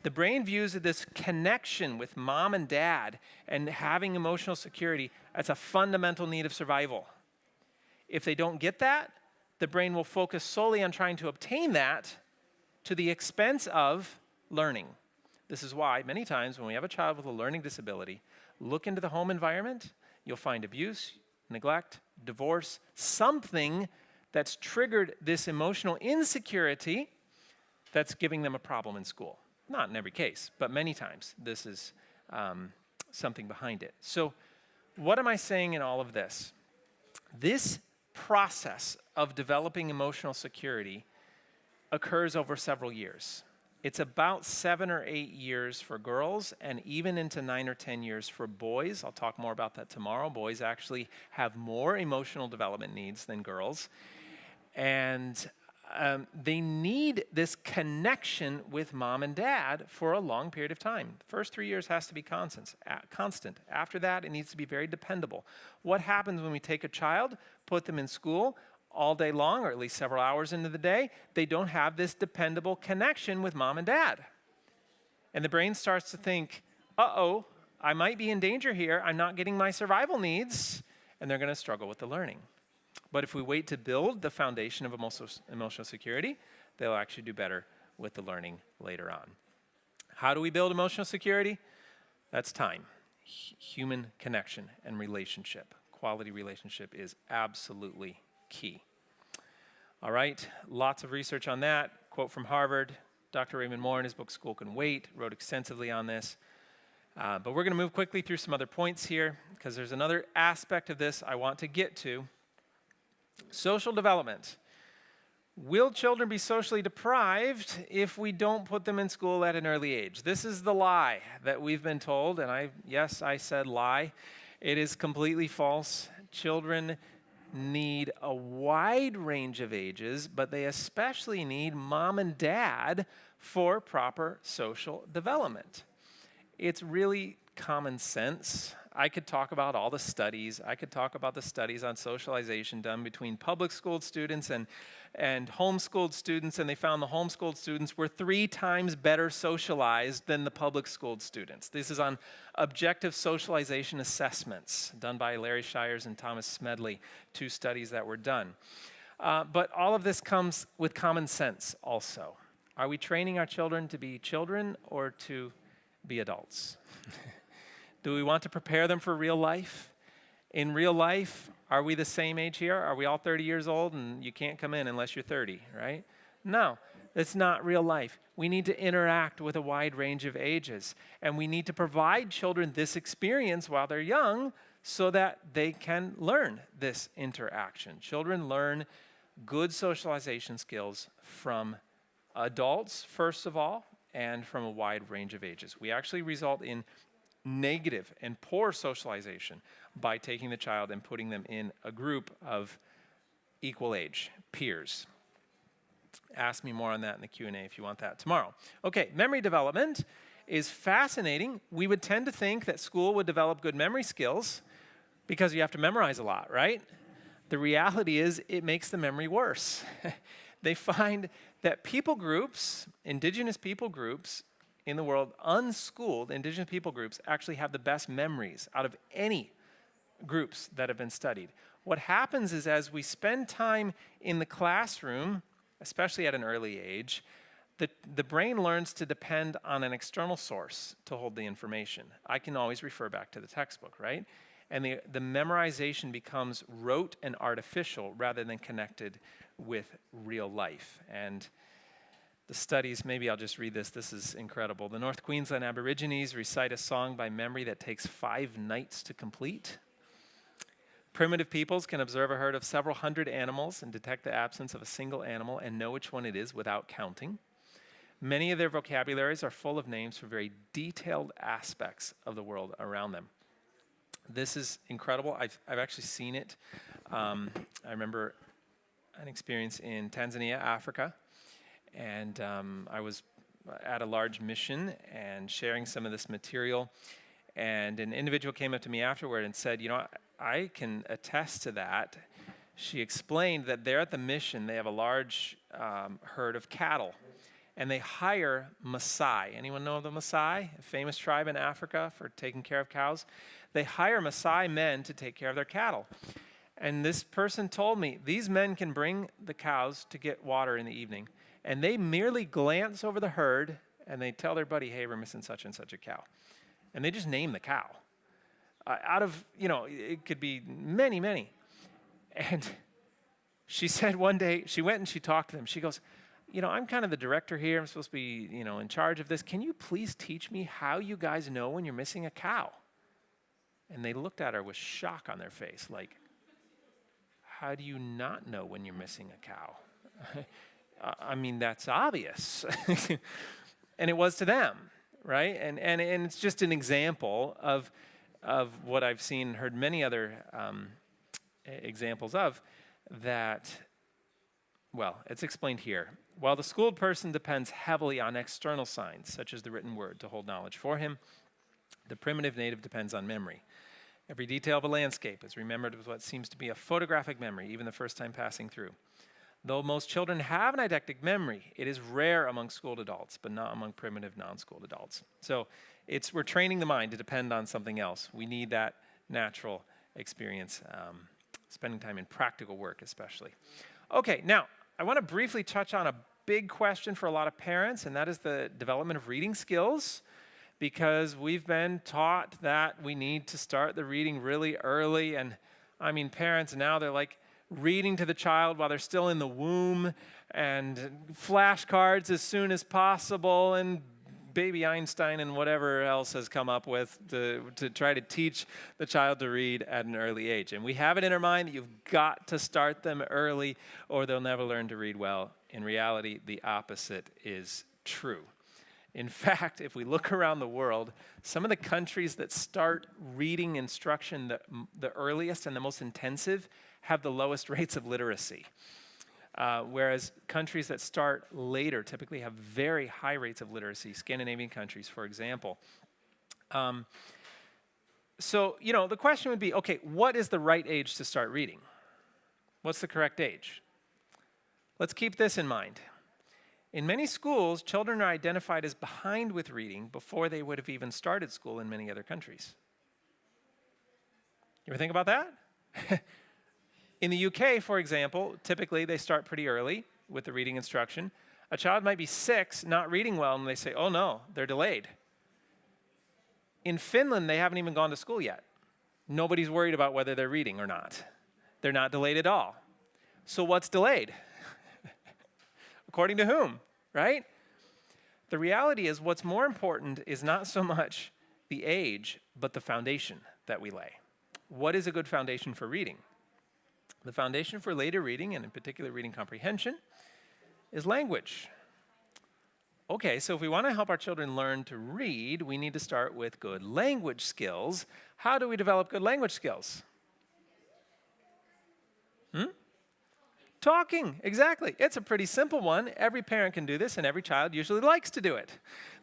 The brain views this connection with mom and dad and having emotional security as a fundamental need of survival. If they don't get that, the brain will focus solely on trying to obtain that to the expense of learning. This is why many times when we have a child with a learning disability, look into the home environment, you'll find abuse, neglect, divorce, something that's triggered this emotional insecurity that's giving them a problem in school. Not in every case, but many times this is something behind it. So what am I saying in all of this? This process of developing emotional security occurs over several years. It's about 7 or 8 years for girls, and even into 9 or 10 years for boys. I'll talk more about that tomorrow. Boys actually have more emotional development needs than girls. And they need this connection with mom and dad for a long period of time. The first 3 years has to be constant. After that, it needs to be very dependable. What happens when we take a child, put them in school all day long, or at least several hours into the day? They don't have this dependable connection with mom and dad. And the brain starts to think, uh-oh, I might be in danger here. I'm not getting my survival needs. And they're going to struggle with the learning. But if we wait to build the foundation of emotional security, they'll actually do better with the learning later on. How do we build emotional security? That's time. Human connection and relationship. Quality relationship is absolutely key. All right, lots of research on that. Quote from Harvard, Dr. Raymond Moore in his book School Can Wait wrote extensively on this. But we're going to move quickly through some other points here because there's another aspect of this I want to get to. Social development. Will children be socially deprived if we don't put them in school at an early age? This is the lie that we've been told, and yes, I said lie. It is completely false. Children need a wide range of ages, but they especially need mom and dad for proper social development. It's really common sense. I could talk about all the studies. I could talk about the studies on socialization done between public school students and homeschooled students, and they found the homeschooled students were 3 times better socialized than the public schooled students. This is on objective socialization assessments done by Larry Shires and Thomas Smedley, 2 studies that were done. But all of this comes with common sense also. Are we training our children to be children or to be adults? Do we want to prepare them for real life? In real life, are we the same age here? Are we all 30 years old and you can't come in unless you're 30, right? No, that's not real life. We need to interact with a wide range of ages, and we need to provide children this experience while they're young so that they can learn this interaction. Children learn good socialization skills from adults, first of all, and from a wide range of ages. We actually result in negative and poor socialization by taking the child and putting them in a group of equal age peers. Ask me more on that in the Q&A if you want that tomorrow. Okay, memory development is fascinating. We would tend to think that school would develop good memory skills because you have to memorize a lot, right? The reality is it makes the memory worse. They find that people groups, indigenous people groups in the world, unschooled indigenous people groups actually have the best memories out of any groups that have been studied. What happens is as we spend time in the classroom, especially at an early age, the brain learns to depend on an external source to hold the information. I can always refer back to the textbook, right? And the memorization becomes rote and artificial rather than connected with real life. And the studies, maybe I'll just read this. This is incredible. The North Queensland Aborigines recite a song by memory that takes 5 nights to complete. Primitive peoples can observe a herd of several hundred animals and detect the absence of a single animal and know which one it is without counting. Many of their vocabularies are full of names for very detailed aspects of the world around them. This is incredible. I've actually seen it. I remember an experience in Tanzania, Africa. And I was at a large mission and sharing some of this material. And an individual came up to me afterward and said, you know, I can attest to that. She explained that there at the mission, they have a large herd of cattle. And they hire Maasai. Anyone know of the Maasai? A famous tribe in Africa for taking care of cows. They hire Maasai men to take care of their cattle. And this person told me, these men can bring the cows to get water in the evening. And they merely glance over the herd and they tell their buddy, hey, we're missing such and such a cow. And they just name the cow. Out of, it could be many, many. And she said one day, she went and she talked to them. She goes, I'm kind of the director here. I'm supposed to be, in charge of this. Can you please teach me how you guys know when you're missing a cow? And they looked at her with shock on their face, like, how do you not know when you're missing a cow? I mean, that's obvious. And it was to them, right? And it's just an example of what I've seen and heard many other examples of that, well, it's explained here. While the schooled person depends heavily on external signs, such as the written word, to hold knowledge for him, the primitive native depends on memory. Every detail of a landscape is remembered with what seems to be a photographic memory, even the first time passing through. Though most children have an eidetic memory, it is rare among schooled adults, but not among primitive non-schooled adults. So we're training the mind to depend on something else. We need that natural experience, spending time in practical work especially. Okay, now I want to briefly touch on a big question for a lot of parents, and that is the development of reading skills, because we've been taught that we need to start the reading really early. And I mean, parents now, they're like reading to the child while they're still in the womb, and flashcards as soon as possible, and baby Einstein and whatever else has come up with to try to teach the child to read at an early age. And we have it in our mind that you've got to start them early or they'll never learn to read well. In reality, the opposite is true. In fact, if we look around the world, some of the countries that start reading instruction the earliest and the most intensive have the lowest rates of literacy. Whereas countries that start later typically have very high rates of literacy, Scandinavian countries, for example. So, the question would be, okay, what is the right age to start reading? What's the correct age? Let's keep this in mind. In many schools, children are identified as behind with reading before they would have even started school in many other countries. You ever think about that? In the UK, for example, typically they start pretty early with the reading instruction. A child might be 6, not reading well, and they say, oh no, they're delayed. In Finland, they haven't even gone to school yet. Nobody's worried about whether they're reading or not. They're not delayed at all. So what's delayed? According to whom, right? The reality is what's more important is not so much the age, but the foundation that we lay. What is a good foundation for reading? The foundation for later reading, and in particular reading comprehension, is language. Okay, so if we want to help our children learn to read, we need to start with good language skills. How do we develop good language skills? Talking, exactly. It's a pretty simple one. Every parent can do this, and every child usually likes to do it.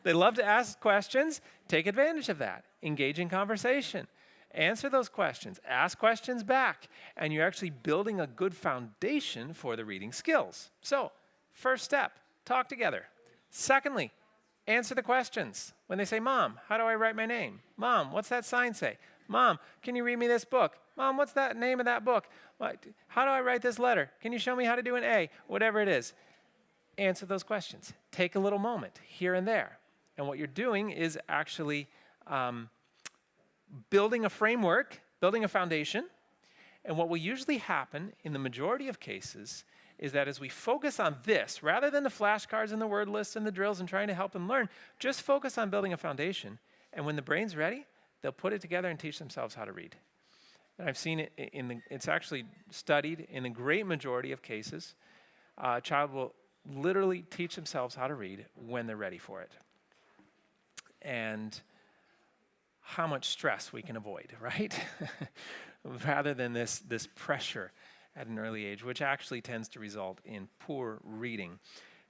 They love to ask questions. Take advantage of that. Engage in conversation. Answer those questions. Ask questions back. And you're actually building a good foundation for the reading skills. So, first step, talk together. Secondly, answer the questions. When they say, Mom, how do I write my name? Mom, what's that sign say? Mom, can you read me this book? Mom, what's that name of that book? How do I write this letter? Can you show me how to do an A? Whatever it is. Answer those questions. Take a little moment here and there. And what you're doing is actually building a framework, building a foundation. And what will usually happen in the majority of cases is that as we focus on this, rather than the flashcards and the word lists and the drills and trying to help them learn, just focus on building a foundation. And when the brain's ready, they'll put it together and teach themselves how to read. And I've seen it it's actually studied in a great majority of cases. A child will literally teach themselves how to read when they're ready for it. And how much stress we can avoid, right? Rather than this pressure at an early age, which actually tends to result in poor reading.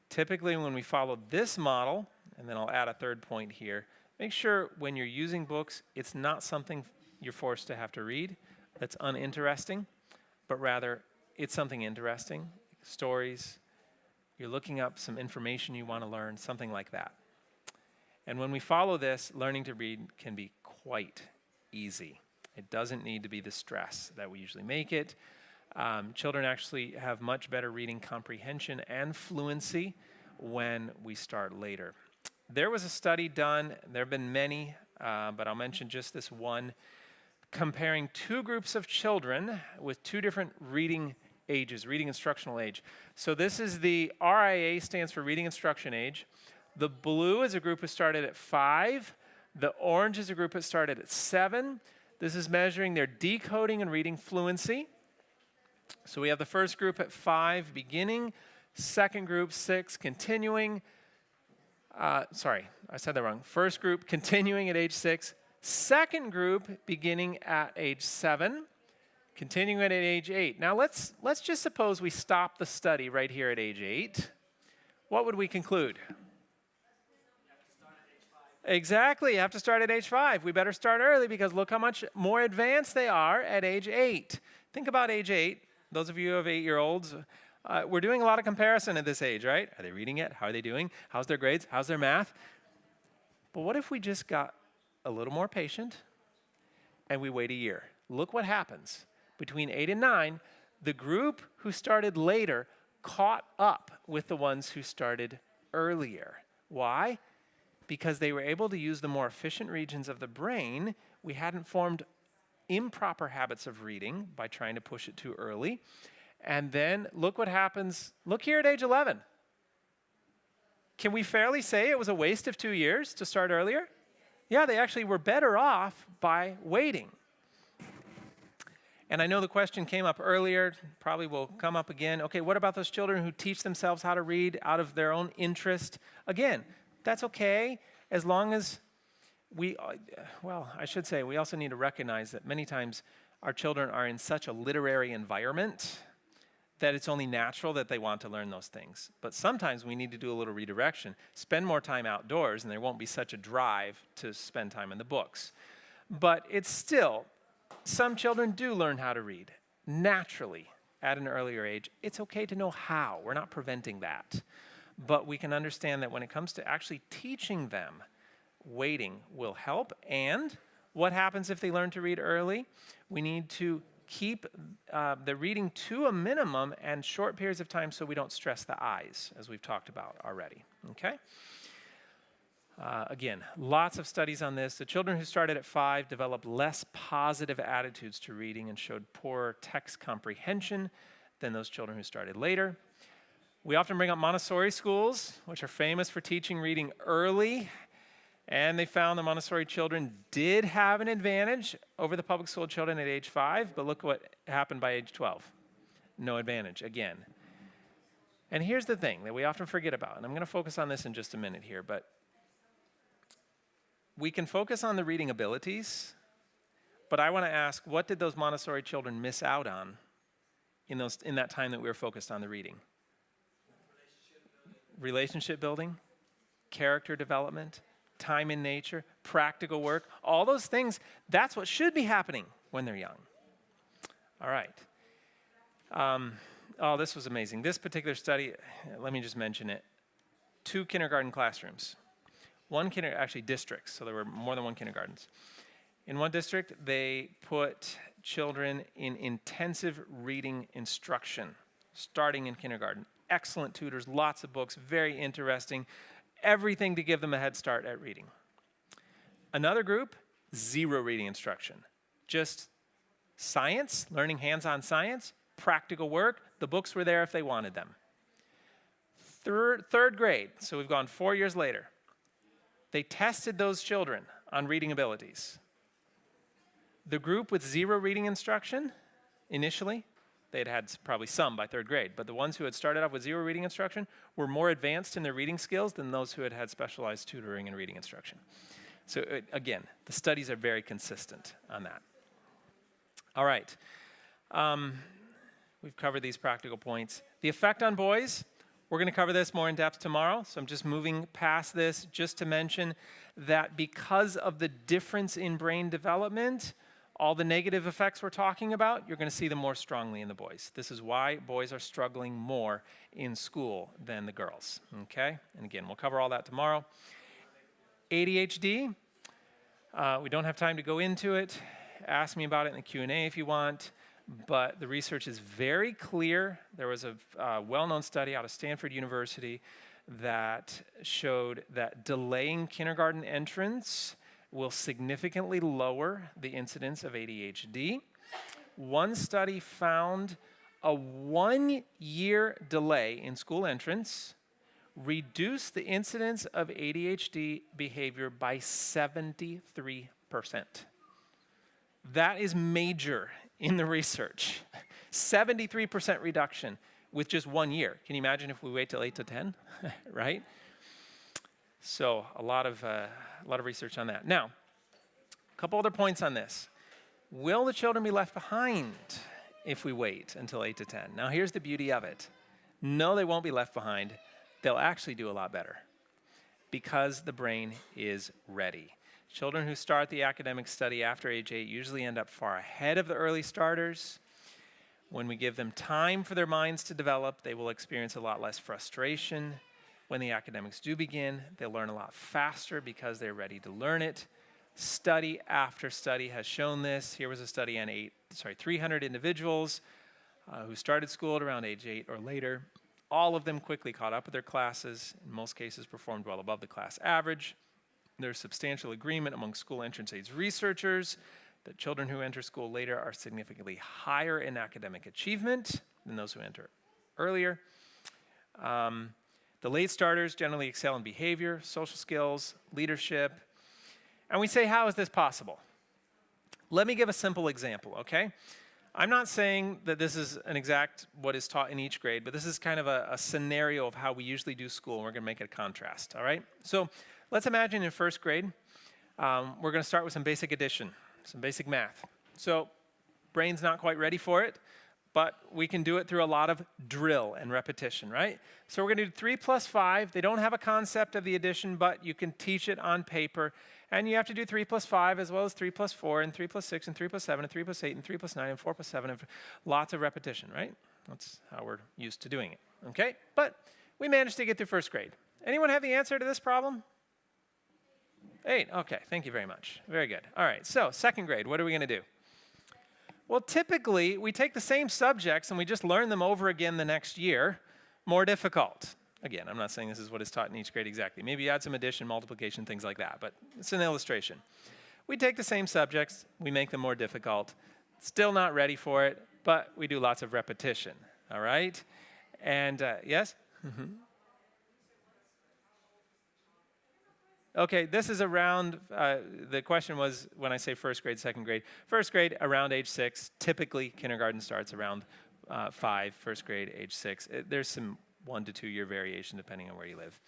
Typically, when we follow this model, and then I'll add a third point here, make sure when you're using books, it's not something you're forced to have to read that's uninteresting, but rather it's something interesting, stories, you're looking up some information you want to learn, something like that. And when we follow this, learning to read can be quite easy. It doesn't need to be the stress that we usually make it. Children actually have much better reading comprehension and fluency when we start later. There was a study done, there have been many, but I'll mention just this one, comparing two groups of children with two different reading ages, reading instructional age. So this is the RIA, stands for reading instruction age. The blue is a group who started at 5. The orange is a group that started at 7. This is measuring their decoding and reading fluency. So we have the first group at 5 beginning, second group 6 continuing. Sorry, I said that wrong. First group continuing at age 6. Second group beginning at age 7, continuing at age 8. Now let's just suppose we stop the study right here at age 8. What would we conclude? Exactly, you have to start at age 5. We better start early because look how much more advanced they are at age 8. Think about age 8. Those of you who have 8-year-olds, we're doing a lot of comparison at this age, right? Are they reading it? How are they doing? How's their grades? How's their math? But what if we just got a little more patient and we wait a year? Look what happens. Between 8 and 9, the group who started later caught up with the ones who started earlier. Why? Because they were able to use the more efficient regions of the brain. We hadn't formed improper habits of reading by trying to push it too early. And then look what happens. Look here at age 11. Can we fairly say it was a waste of 2 years to start earlier? Yeah, they actually were better off by waiting. And I know the question came up earlier, probably will come up again. Okay, what about those children who teach themselves how to read out of their own interest? Again, that's okay as long as we also need to recognize that many times our children are in such a literary environment that it's only natural that they want to learn those things. But sometimes we need to do a little redirection. Spend more time outdoors, and there won't be such a drive to spend time in the books. But it's still, some children do learn how to read naturally at an earlier age. It's okay to know how. We're not preventing that. But we can understand that when it comes to actually teaching them, waiting will help. And what happens if they learn to read early? We need to keep the reading to a minimum and short periods of time so we don't stress the eyes, as we've talked about already, okay? Again, lots of studies on this. The children who started at 5 developed less positive attitudes to reading and showed poorer text comprehension than those children who started later. We often bring up Montessori schools, which are famous for teaching reading early. And they found the Montessori children did have an advantage over the public school children at age 5, but look what happened by age 12. No advantage again. And here's the thing that we often forget about, and I'm going to focus on this in just a minute here, but we can focus on the reading abilities, but I want to ask, what did those Montessori children miss out on in that time that we were focused on the reading? Relationship building, character development, time in nature, practical work, all those things, that's what should be happening when they're young. All right. This was amazing. This particular study, let me just mention it. 2 kindergarten classrooms. Actually districts, so there were more than one kindergartens. In one district, they put children in intensive reading instruction, starting in kindergarten. Excellent tutors, lots of books, very interesting. Everything to give them a head start at reading. Another group, 0 reading instruction. Just science, learning hands-on science, practical work. The books were there if they wanted them. Third grade, so we've gone 4 years later. They tested those children on reading abilities. The group with 0 reading instruction, initially, they'd had probably some by 3rd grade, but the ones who had started off with 0 reading instruction were more advanced in their reading skills than those who had had specialized tutoring and reading instruction. So again, the studies are very consistent on that. All right. We've covered these practical points. The effect on boys, we're going to cover this more in depth tomorrow, so I'm just moving past this just to mention that because of the difference in brain development, all the negative effects we're talking about, you're going to see them more strongly in the boys. This is why boys are struggling more in school than the girls, okay? And again, we'll cover all that tomorrow. ADHD, we don't have time to go into it. Ask me about it in the Q&A if you want, but the research is very clear. There was a well-known study out of Stanford University that showed that delaying kindergarten entrance will significantly lower the incidence of ADHD. One study found a 1-year delay in school entrance reduced the incidence of ADHD behavior by 73%. That is major in the research. 73% reduction with just 1 year. Can you imagine if we wait till 8 to 10, right? So a lot of research on that. Now, a couple other points on this. Will the children be left behind if we wait until 8 to 10? Now, here's the beauty of it. No, they won't be left behind. They'll actually do a lot better because the brain is ready. Children who start the academic study after age 8 usually end up far ahead of the early starters. When we give them time for their minds to develop, they will experience a lot less frustration. When the academics do begin, they'll learn a lot faster because they're ready to learn it. Study after study has shown this. Here was a study on 300 individuals who started school at around age 8 or later. All of them quickly caught up with their classes. In most cases, performed well above the class average. There's substantial agreement among school entrance age researchers that children who enter school later are significantly higher in academic achievement than those who enter earlier. The late starters generally excel in behavior, social skills, leadership. And we say, how is this possible? Let me give a simple example, okay? I'm not saying that this is an exact what is taught in each grade, but this is kind of a scenario of how we usually do school, and we're going to make it a contrast, all right? So let's imagine in first grade, we're going to start with some basic addition, some basic math. So brain's not quite ready for it, but we can do it through a lot of drill and repetition, right? So we're going to do 3 plus 5. They don't have a concept of the addition, but you can teach it on paper. And you have to do 3 plus 5 as well as 3 plus 4 and 3 plus 6 and 3 plus 7 and 3 plus 8 and 3 plus 9 and 4 plus 7 and lots of repetition, right? That's how we're used to doing it, okay? But we managed to get through first grade. Anyone have the answer to this problem? 8, okay, thank you very much. Very good. All right, so second grade, what are we going to do? Well, typically, we take the same subjects and we just learn them over again the next year, more difficult. Again, I'm not saying this is what is taught in each grade exactly. Maybe add some addition, multiplication, things like that, but it's an illustration. We take the same subjects, we make them more difficult. Still not ready for it, but we do lots of repetition, all right? And yes? Okay, this is around, the question was when I say first grade, second grade. First grade, around age 6. Typically, kindergarten starts around 5, first grade, age 6. There's some 1 to 2 year variation depending on where you live.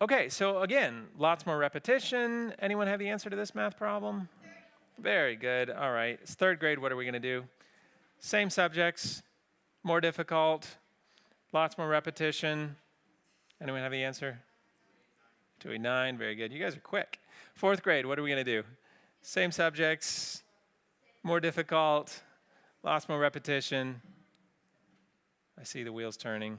Okay, so again, lots more repetition. Anyone have the answer to this math problem? Very good, all right. It's third grade, what are we gonna do? Same subjects, more difficult, lots more repetition. Anyone have the answer? 289, very good. You guys are quick. Fourth grade, what are we going to do? Same subjects, more difficult, lots more repetition. I see the wheels turning.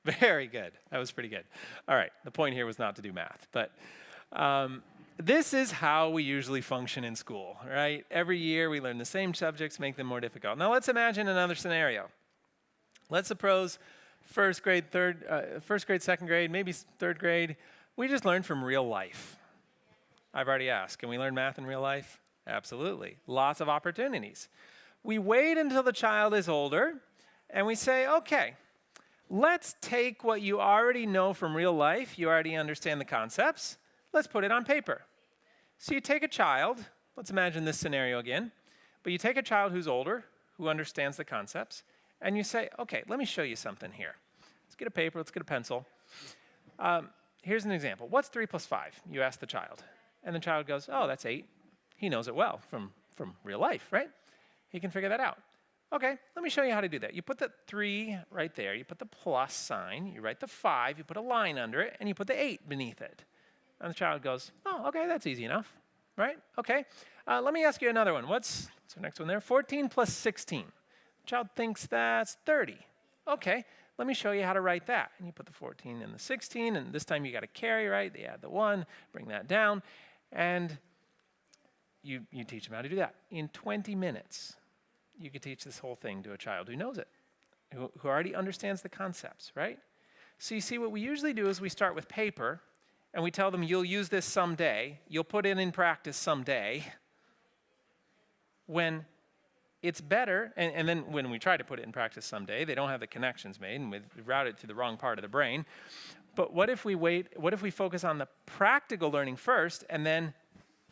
Very good. That was pretty good. All right, the point here was not to do math, but this is how we usually function in school, right? Every year we learn the same subjects, make them more difficult. Now let's imagine another scenario. Let's suppose first grade, second grade, maybe third grade, we just learned from real life. I've already asked, can we learn math in real life? Absolutely. Lots of opportunities. We wait until the child is older, and we say, okay, let's take what you already know from real life, you already understand the concepts, let's put it on paper. So you take a child, let's imagine this scenario again, but you take a child who's older, who understands the concepts, and you say, okay, let me show you something here. Let's get a paper, let's get a pencil. Here's an example. What's 3 plus 5? You ask the child. And the child goes, oh, that's 8. He knows it well from real life, right? He can figure that out. Okay, let me show you how to do that. You put the 3 right there. You put the plus sign. You write the 5. You put a line under it. And you put the 8 beneath it. And the child goes, oh, okay, that's easy enough, right? Okay, let me ask you another one. What's the next one there? 14 plus 16. Child thinks that's 30. Okay, let me show you how to write that. And you put the 14 and the 16, and this time you got to carry, right? They add the 1, bring that down, and you teach them how to do that. In 20 minutes, you could teach this whole thing to a child who knows it, who already understands the concepts, right? So you see, what we usually do is we start with paper, and we tell them, you'll use this someday, you'll put it in practice someday, when it's better, and then when we try to put it in practice someday, they don't have the connections made, and we route it to the wrong part of the brain. But what if we focus on the practical learning first, and then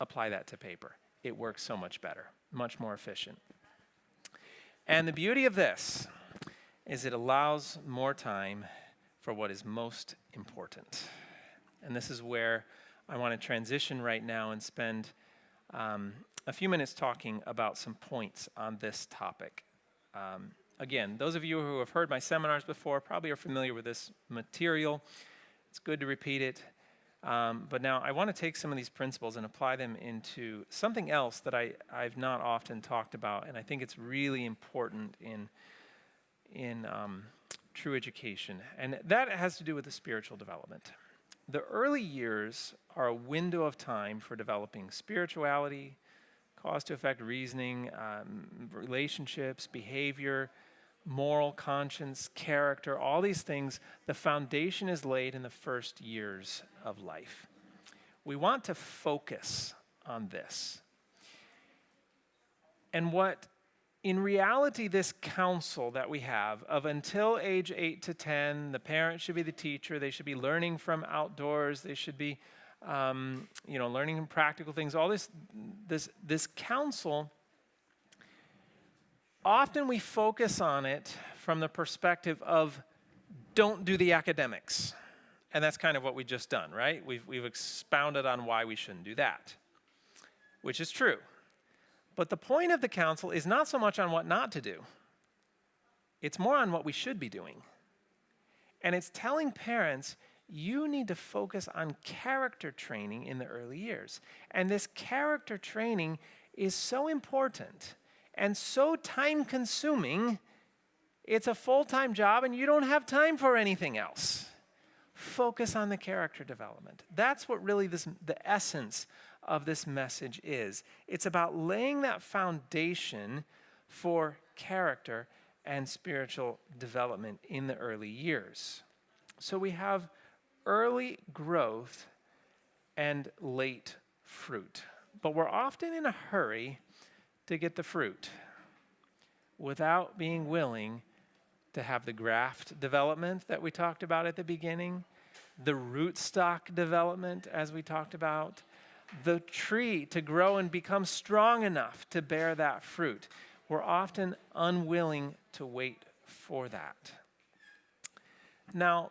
apply that to paper? It works so much better, much more efficient. And the beauty of this is it allows more time for what is most important. And this is where I want to transition right now and spend a few minutes talking about some points on this topic. Again, those of you who have heard my seminars before probably are familiar with this material. It's good to repeat it. But now I want to take some of these principles and apply them into something else that I've not often talked about, and I think it's really important in true education. And that has to do with the spiritual development. The early years are a window of time for developing spirituality, cause-to-effect reasoning, relationships, behavior, moral conscience, character, all these things. The foundation is laid in the first years of life. We want to focus on this. And what in reality, this counsel that we have of until age 8 to 10, the parent should be the teacher. They should be learning from outdoors. They should be, learning practical things. All this counsel, often we focus on it from the perspective of don't do the academics. And that's kind of what we've just done, right? We've expounded on why we shouldn't do that, which is true. But the point of the counsel is not so much on what not to do. It's more on what we should be doing. And it's telling parents, you need to focus on character training in the early years. And this character training is so important and so time-consuming, it's a full-time job and you don't have time for anything else. Focus on the character development. That's what really the essence of this message is. It's about laying that foundation for character and spiritual development in the early years. So we have early growth and late fruit. But we're often in a hurry to get the fruit without being willing to have the graft development that we talked about at the beginning, the rootstock development as we talked about, the tree to grow and become strong enough to bear that fruit. We're often unwilling to wait for that. Now,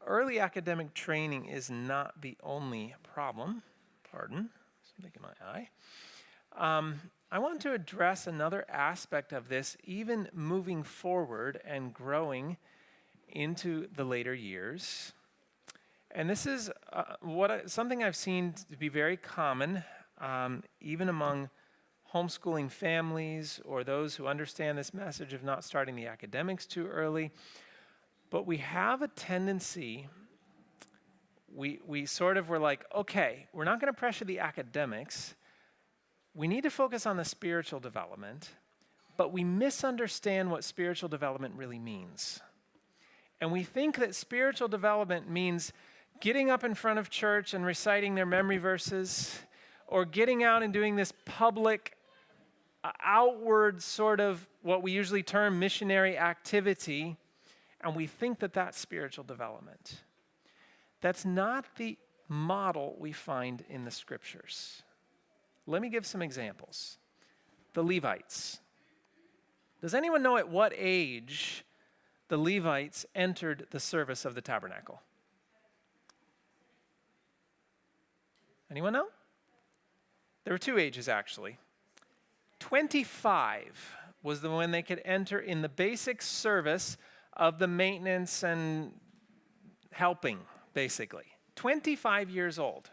early academic training is not the only problem. Pardon, something in my eye. I want to address another aspect of this, even moving forward and growing into the later years. And this is something I've seen to be very common, even among homeschooling families or those who understand this message of not starting the academics too early. But we have a tendency, we sort of were like, okay, we're not going to pressure the academics. We need to focus on the spiritual development, but we misunderstand what spiritual development really means. And we think that spiritual development means getting up in front of church and reciting their memory verses, or getting out and doing this public, outward sort of what we usually term missionary activity, and we think that that's spiritual development. That's not the model we find in the scriptures. Let me give some examples. The Levites. Does anyone know at what age the Levites entered the service of the tabernacle? Anyone know? There were two ages, actually. 25 was when they could enter in the basic service of the maintenance and helping, basically. 25 years old.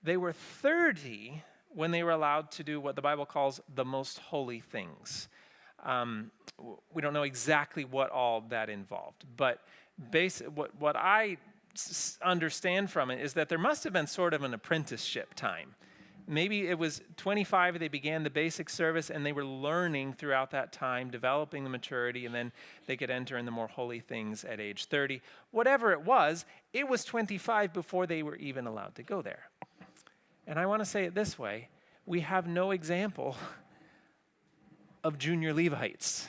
They were 30 when they were allowed to do what the Bible calls the most holy things. We don't know exactly what all that involved, but what I understand from it is that there must have been sort of an apprenticeship time. Maybe it was 25, they began the basic service, and they were learning throughout that time, developing the maturity, and then they could enter in the more holy things at age 30. Whatever it was 25 before they were even allowed to go there. And I want to say it this way, we have no example of junior Levites.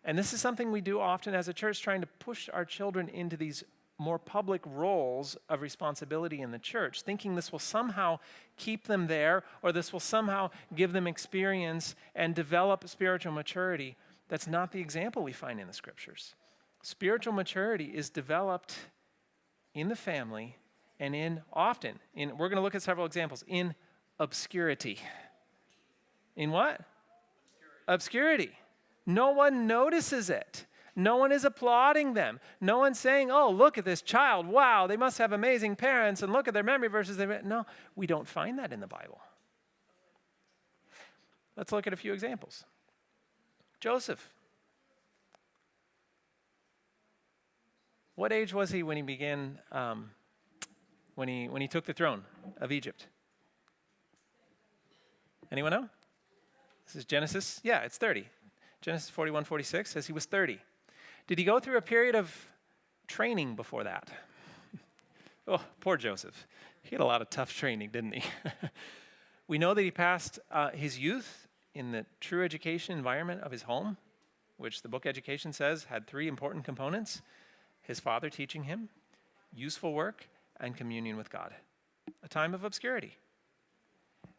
And this is something we do often as a church, trying to push our children into these more public roles of responsibility in the church, thinking this will somehow keep them there, or this will somehow give them experience and develop spiritual maturity. That's not the example we find in the scriptures. Spiritual maturity is developed in the family and we're going to look at several examples, in obscurity. In what? Obscurity. No one notices it. No one is applauding them. No one's saying, oh, look at this child. Wow, they must have amazing parents, and look at their memory verses. No, we don't find that in the Bible. Let's look at a few examples. Joseph. What age was he when he began, when he took the throne of Egypt? Anyone know? This is Genesis. Yeah, it's 30. Genesis 41:46 says he was 30. Did he go through a period of training before that? Oh, poor Joseph. He had a lot of tough training, didn't he? We know that he passed his youth in the true education environment of his home, which the book Education says had 3 important components: his father teaching him, useful work, and communion with God. A time of obscurity.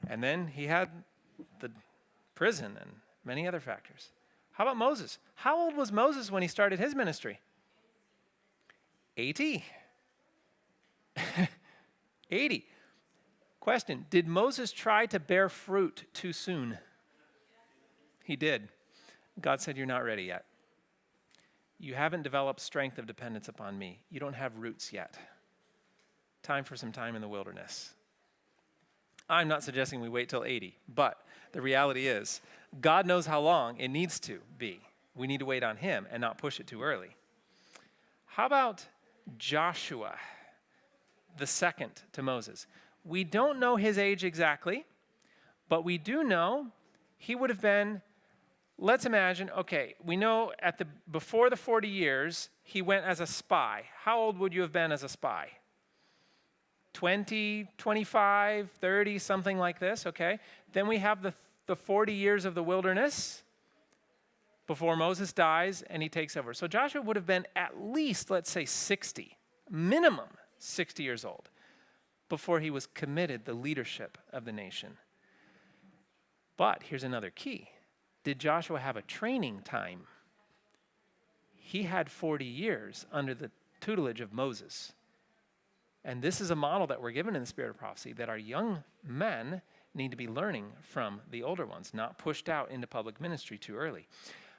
And then he had the prison and many other factors. How about Moses? How old was Moses when he started his ministry? 80. 80. Question, did Moses try to bear fruit too soon? He did. God said, you're not ready yet. You haven't developed strength of dependence upon me. You don't have roots yet. Time for some time in the wilderness. I'm not suggesting we wait till 80, but the reality is, God knows how long it needs to be. We need to wait on him and not push it too early. How about Joshua, the second to Moses? We don't know his age exactly, but we do know he would have been, let's imagine, okay, we know before the 40 years, he went as a spy. How old would you have been as a spy? 20, 25, 30, something like this, okay? Then we have the 40 years of the wilderness before Moses dies and he takes over. So Joshua would have been at least, let's say, 60, minimum 60 years old before he was committed the leadership of the nation. But here's another key. Did Joshua have a training time? He had 40 years under the tutelage of Moses. And this is a model that we're given in the Spirit of Prophecy, that our young men need to be learning from the older ones, not pushed out into public ministry too early.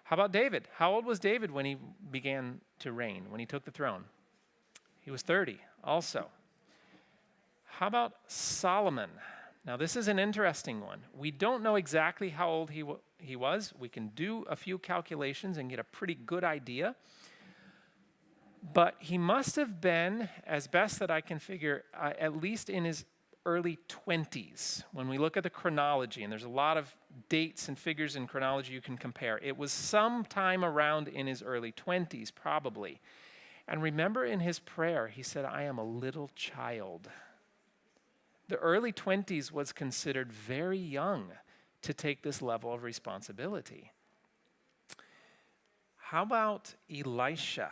How about David? How old was David when he began to reign, when he took the throne? He was 30 also. How about Solomon? Now, this is an interesting one. We don't know exactly how old he was. We can do a few calculations and get a pretty good idea. But he must have been, as best that I can figure, at least in his early 20s. When we look at the chronology, and there's a lot of dates and figures in chronology you can compare, it was sometime around in his early 20s, probably. And remember in his prayer, he said, I am a little child. The early 20s was considered very young to take this level of responsibility. How about Elisha?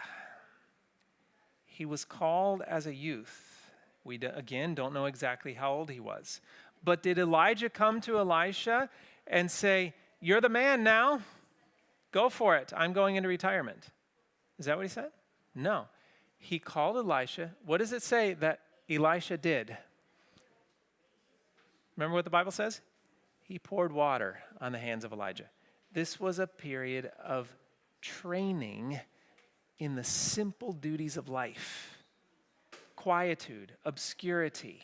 He was called as a youth. We, again, don't know exactly how old he was. But did Elijah come to Elisha and say, you're the man now, go for it, I'm going into retirement? Is that what he said? No. He called Elisha. What does it say that Elisha did? Remember what the Bible says? He poured water on the hands of Elijah. This was a period of training in the simple duties of life. Quietude, obscurity.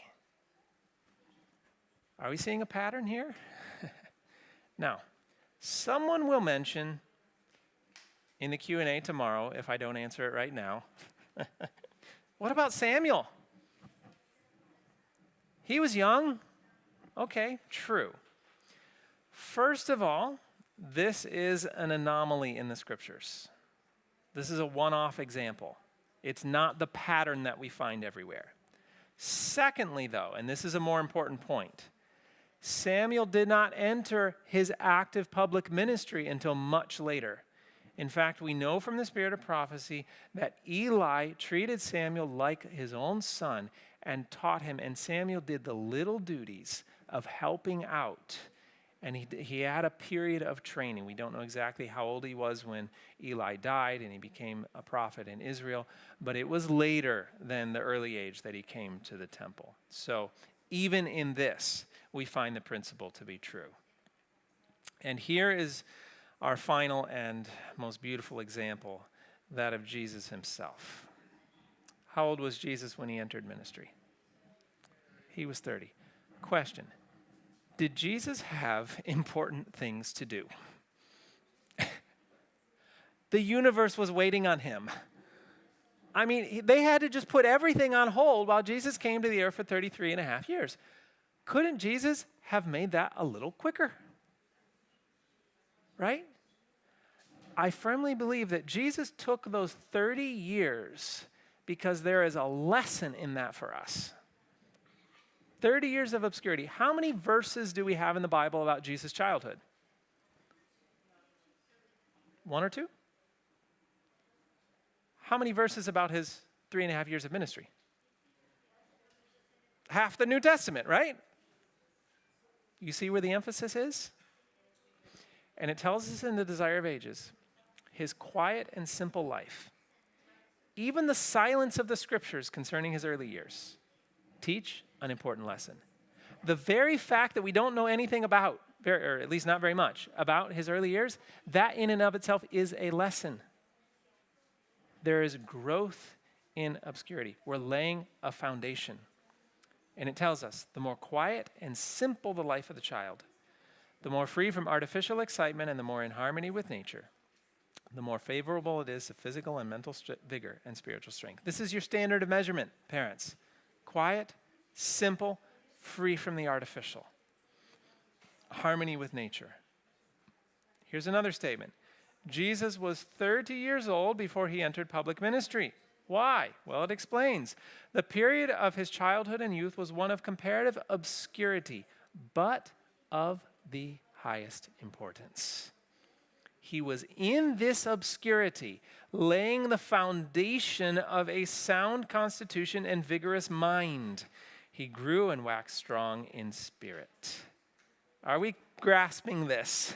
Are we seeing a pattern here? Now, someone will mention in the Q&A tomorrow, if I don't answer it right now, what about Samuel? He was young. Okay, true. First of all, this is an anomaly in the scriptures. This is a one-off example. It's not the pattern that we find everywhere. Secondly, though, and this is a more important point, Samuel did not enter his active public ministry until much later. In fact, we know from the Spirit of Prophecy that Eli treated Samuel like his own son and taught him, and Samuel did the little duties of helping out. And he had a period of training. We don't know exactly how old he was when Eli died and he became a prophet in Israel, but it was later than the early age that he came to the temple. So even in this, we find the principle to be true. And here is our final and most beautiful example, that of Jesus himself. How old was Jesus when he entered ministry? He was 30. Question. Did Jesus have important things to do? The universe was waiting on him. I mean, they had to just put everything on hold while Jesus came to the earth for 33 and a half years. Couldn't Jesus have made that a little quicker? Right? I firmly believe that Jesus took those 30 years because there is a lesson in that for us. 30 years of obscurity. How many verses do we have in the Bible about Jesus' childhood? 1 or 2? How many verses about his 3.5 years of ministry? Half the New Testament, right? You see where the emphasis is? And it tells us in the Desire of Ages, his quiet and simple life, even the silence of the scriptures concerning his early years, teach an important lesson. The very fact that we don't know anything about, or at least not very much, about his early years, that in and of itself is a lesson. There is growth in obscurity. We're laying a foundation. And it tells us, the more quiet and simple the life of the child, the more free from artificial excitement and the more in harmony with nature, the more favorable it is to physical and mental vigor and spiritual strength. This is your standard of measurement, parents. Quiet, simple, free from the artificial. Harmony with nature. Here's another statement. Jesus was 30 years old before he entered public ministry. Why? Well, it explains. The period of his childhood and youth was one of comparative obscurity, but of the highest importance. He was in this obscurity, laying the foundation of a sound constitution and vigorous mind. He grew and waxed strong in spirit. Are we grasping this?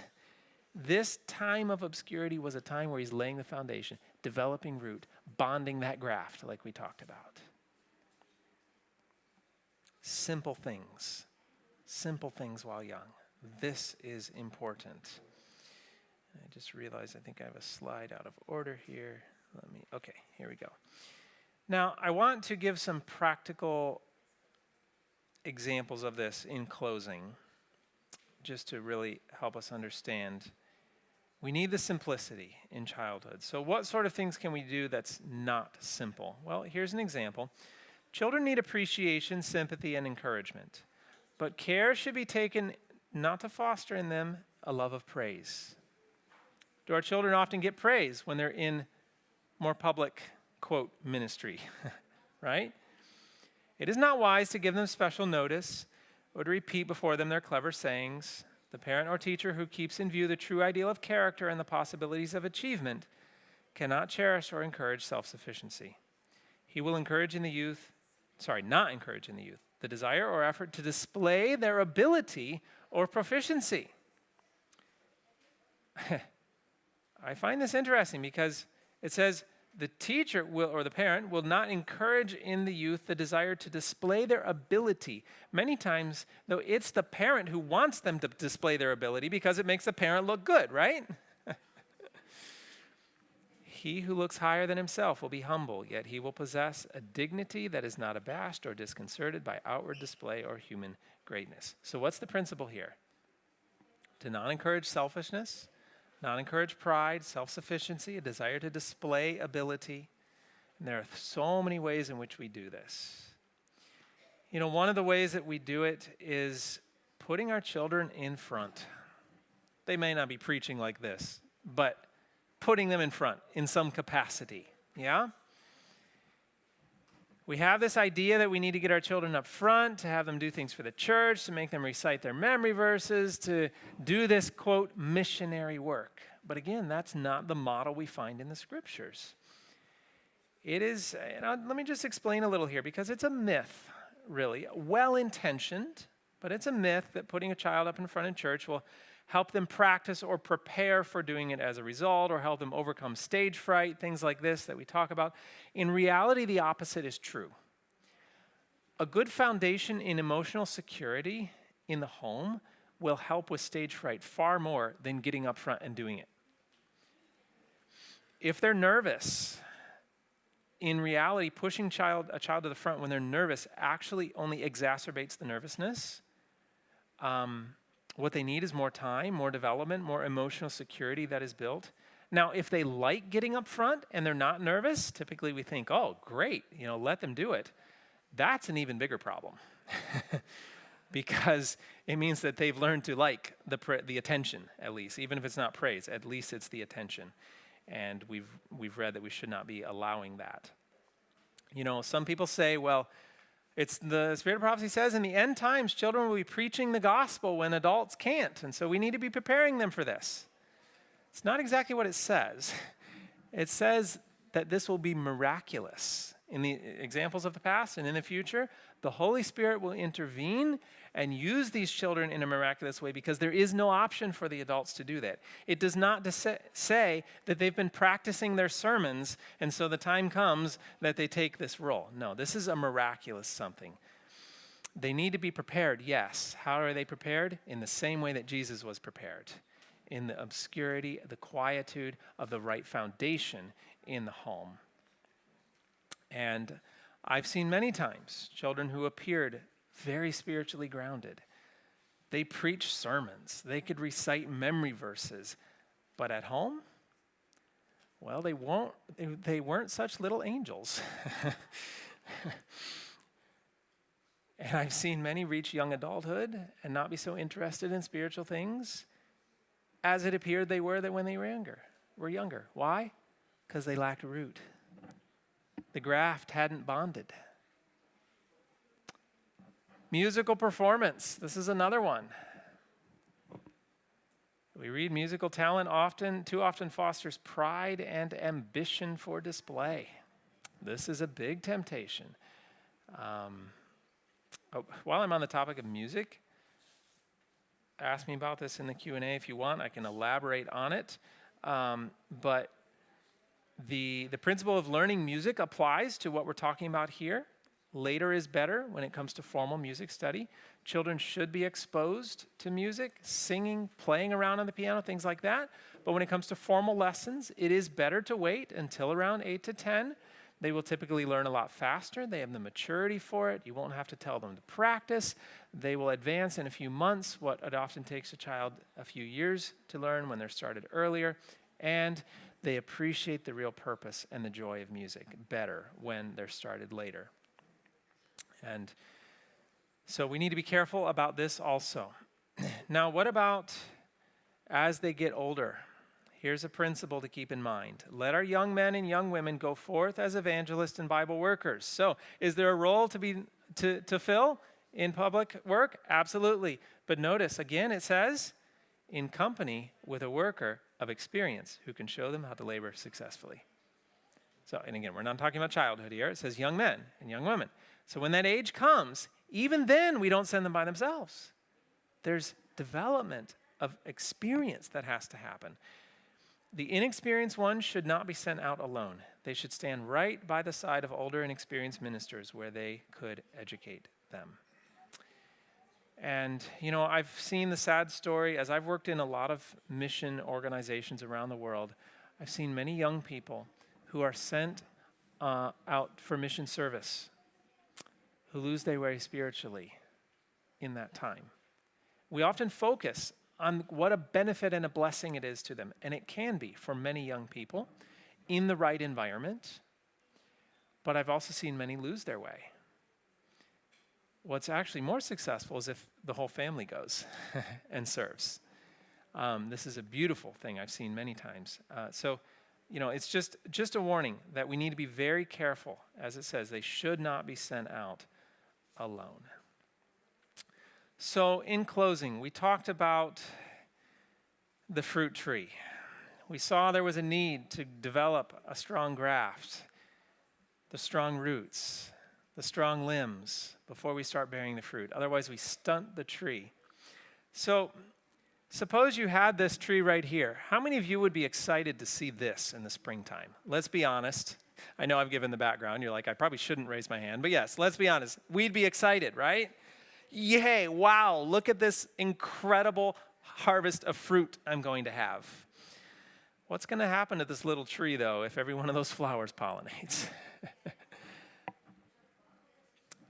This time of obscurity was a time where he's laying the foundation, developing root, bonding that graft like we talked about. Simple things while young. This is important. I just realized I think I have a slide out of order here. Okay, here we go. Now, I want to give some practical examples of this in closing, just to really help us understand. We need the simplicity in childhood. So what sort of things can we do that's not simple? Well, here's an example. Children need appreciation, sympathy, and encouragement. But care should be taken not to foster in them a love of praise. Do our children often get praise when they're in more public, quote, ministry, right? It is not wise to give them special notice or to repeat before them their clever sayings. The parent or teacher who keeps in view the true ideal of character and the possibilities of achievement cannot cherish or encourage self-sufficiency. He will not encourage in the youth, the desire or effort to display their ability or proficiency. I find this interesting because it says the teacher will, or the parent will not encourage in the youth the desire to display their ability. Many times, though, it's the parent who wants them to display their ability because it makes the parent look good, right? He who looks higher than himself will be humble, yet he will possess a dignity that is not abashed or disconcerted by outward display or human greatness. So what's the principle here? To not encourage selfishness, not encourage pride, self-sufficiency, a desire to display ability. And there are so many ways in which we do this. You know, one of the ways that we do it is putting our children in front. They may not be preaching like this, but putting them in front in some capacity, yeah? We have this idea that we need to get our children up front, to have them do things for the church, to make them recite their memory verses, to do this, quote, missionary work. But again, that's not the model we find in the scriptures. It is, let me just explain a little here, because it's a myth, really, well-intentioned, but it's a myth that putting a child up in front of church will help them practice or prepare for doing it as a result, or help them overcome stage fright, things like this that we talk about. In reality, the opposite is true. A good foundation in emotional security in the home will help with stage fright far more than getting up front and doing it. If they're nervous, in reality, pushing a child to the front when they're nervous actually only exacerbates the nervousness. What they need is more time, more development, more emotional security that is built. Now, if they like getting up front and they're not nervous, typically we think, oh, great, let them do it. That's an even bigger problem because it means that they've learned to like the attention, at least. Even if it's not praise, at least it's the attention. And we've read that we should not be allowing that. Some people say, well, it's the Spirit of Prophecy says in the end times, children will be preaching the gospel when adults can't. And so we need to be preparing them for this. It's not exactly what it says. It says that this will be miraculous. In the examples of the past and in the future, the Holy Spirit will intervene and use these children in a miraculous way because there is no option for the adults to do that. It does not say that they've been practicing their sermons and so the time comes that they take this role. No, this is a miraculous something. They need to be prepared, yes. How are they prepared? In the same way that Jesus was prepared. In the obscurity, the quietude of the right foundation in the home. And I've seen many times children who appeared very spiritually grounded. They preached sermons. They could recite memory verses. But at home, well, they weren't such little angels. And I've seen many reach young adulthood and not be so interested in spiritual things as it appeared they were when they were younger. Why? Because they lacked root. The graft hadn't bonded. Musical performance. This is another one. We read musical talent too often fosters pride and ambition for display. This is a big temptation. While I'm on the topic of music, ask me about this in the Q&A if you want. I can elaborate on it. But the principle of learning music applies to what we're talking about here. Later is better when it comes to formal music study. Children should be exposed to music, singing, playing around on the piano, things like that. But when it comes to formal lessons, it is better to wait until around 8 to 10. They will typically learn a lot faster. They have the maturity for it. You won't have to tell them to practice. They will advance in a few months what it often takes a child a few years to learn when they're started earlier. And they appreciate the real purpose and the joy of music better when they're started later. And so we need to be careful about this also. Now, what about as they get older? Here's a principle to keep in mind. Let our young men and young women go forth as evangelists and Bible workers. So, is there a role to fill in public work? Absolutely. But notice, again, it says, in company with a worker of experience who can show them how to labor successfully. So, and again, we're not talking about childhood here. It says young men and young women. So when that age comes, even then we don't send them by themselves. There's development of experience that has to happen. The inexperienced ones should not be sent out alone. They should stand right by the side of older and experienced ministers where they could educate them. And, I've seen the sad story, as I've worked in a lot of mission organizations around the world, I've seen many young people who are sent out for mission service, who lose their way spiritually in that time. We often focus on what a benefit and a blessing it is to them, and it can be for many young people in the right environment, but I've also seen many lose their way. What's actually more successful is if the whole family goes and serves. This is a beautiful thing I've seen many times. It's just a warning that we need to be very careful. As it says, they should not be sent out alone. So in closing, we talked about the fruit tree. We saw there was a need to develop a strong graft, the strong roots, the strong limbs before we start bearing the fruit. Otherwise, we stunt the tree. So suppose you had this tree right here. How many of you would be excited to see this in the springtime? Let's be honest. I know I've given the background. You're like, I probably shouldn't raise my hand. But yes, let's be honest. We'd be excited, right? Yay, wow, look at this incredible harvest of fruit I'm going to have. What's going to happen to this little tree, though, if every one of those flowers pollinates?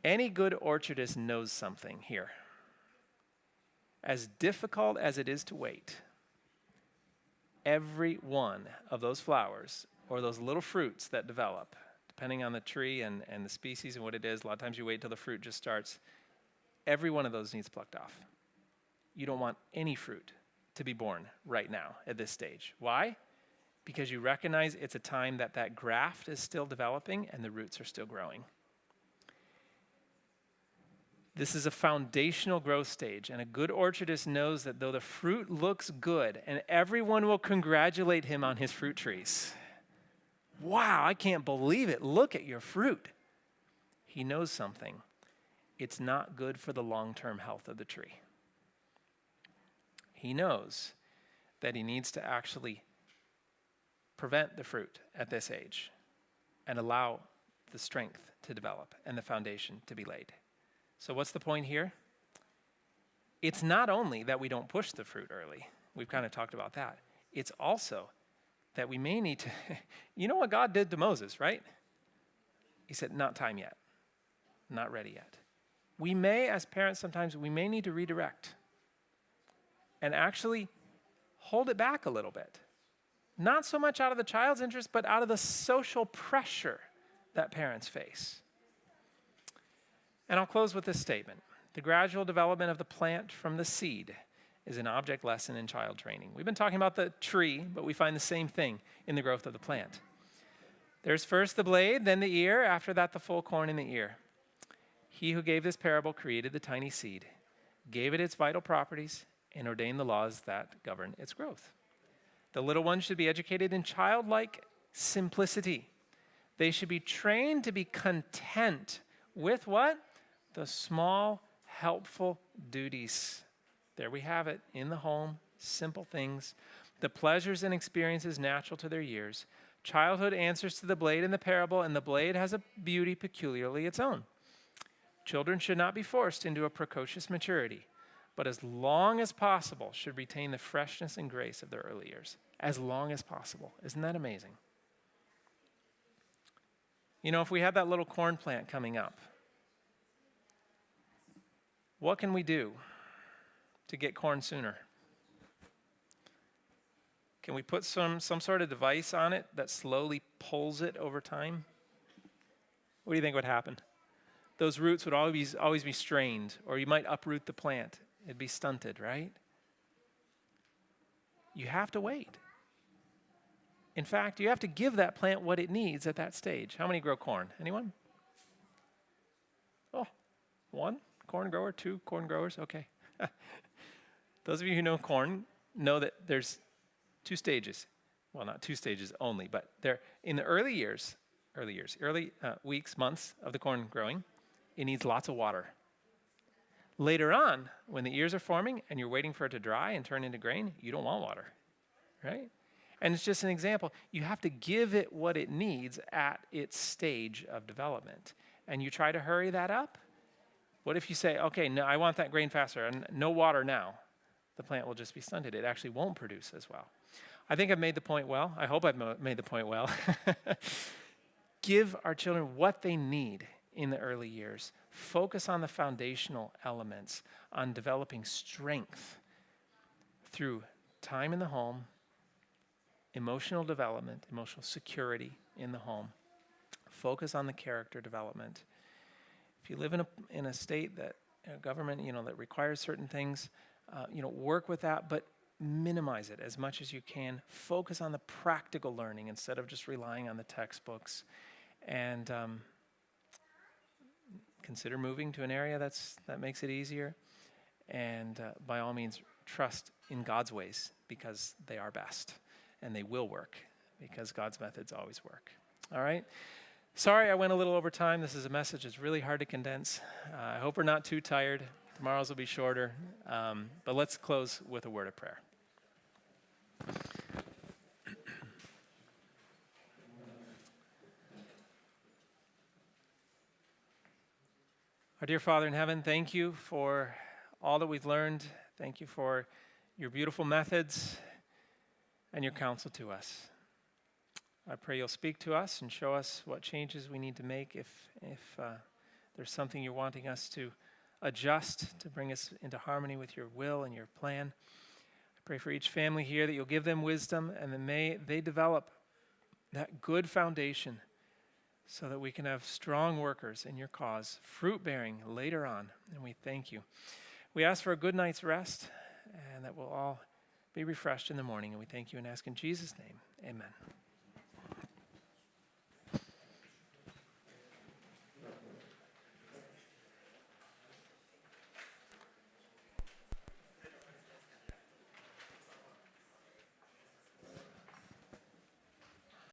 Any good orchardist knows something here. As difficult as it is to wait, every one of those flowers or those little fruits that develop, depending on the tree and the species and what it is, a lot of times you wait till the fruit just starts. Every one of those needs plucked off. You don't want any fruit to be born right now at this stage. Why? Because you recognize it's a time that graft is still developing and the roots are still growing. This is a foundational growth stage, and a good orchardist knows that though the fruit looks good, and everyone will congratulate him on his fruit trees. Wow, I can't believe it. Look at your fruit. He knows something. It's not good for the long-term health of the tree. He knows that he needs to actually prevent the fruit at this age and allow the strength to develop and the foundation to be laid. So what's the point here? It's not only that we don't push the fruit early. We've kind of talked about that. It's also that we may need to, you know what God did to Moses, right? He said, not time yet, not ready yet. We may, as parents sometimes, we may need to redirect and actually hold it back a little bit. Not so much out of the child's interest, but out of the social pressure that parents face. And I'll close with this statement. The gradual development of the plant from the seed is an object lesson in child training. We've been talking about the tree, but we find the same thing in the growth of the plant. There's first the blade, then the ear, after that the full corn in the ear. He who gave this parable created the tiny seed, gave it its vital properties, and ordained the laws that govern its growth. The little ones should be educated in childlike simplicity. They should be trained to be content with what? The small, helpful duties. There we have it, in the home, simple things. The pleasures and experiences natural to their years. Childhood answers to the blade in the parable, and the blade has a beauty peculiarly its own. Children should not be forced into a precocious maturity, but as long as possible should retain the freshness and grace of their early years. As long as possible. Isn't that amazing? You know, if we had that little corn plant coming up, what can we do to get corn sooner? Can we put some sort of device on it that slowly pulls it over time? What do you think would happen? Those roots would always be strained, or you might uproot the plant. It'd be stunted, right? You have to wait. In fact, you have to give that plant what it needs at that stage. How many grow corn? Anyone? Oh, one corn grower, two corn growers? Okay. Those of you who know corn know that there's two stages. Well, not two stages only, but they're in the early weeks, months of the corn growing, it needs lots of water. Later on, when the ears are forming and you're waiting for it to dry and turn into grain, you don't want water, right? And it's just an example. You have to give it what it needs at its stage of development. And you try to hurry that up. What if you say, okay, no, I want that grain faster and no water now? The plant will just be stunted. It actually won't produce as well. I think I've made the point well. I hope I've made the point well. Give our children what they need in the early years. Focus on the foundational elements, on developing strength through time in the home, emotional development, emotional security in the home. Focus on the character development. If you live in a state that government, that requires certain things, work with that, but minimize it as much as you can. Focus on the practical learning instead of just relying on the textbooks. And consider moving to an area that makes it easier. And by all means, trust in God's ways because they are best. And they will work because God's methods always work. All right? Sorry I went a little over time. This is a message that's really hard to condense. I hope we're not too tired. Tomorrow's will be shorter. But let's close with a word of prayer. Our dear Father in heaven, thank you for all that we've learned. Thank you for your beautiful methods and your counsel to us. I pray you'll speak to us and show us what changes we need to make if there's something you're wanting us to adjust to bring us into harmony with your will and your plan. I pray for each family here that you'll give them wisdom and that may they develop that good foundation so that we can have strong workers in your cause, fruit-bearing later on, and we thank you. We ask for a good night's rest and that we'll all be refreshed in the morning, and we thank you and ask in Jesus' name, amen.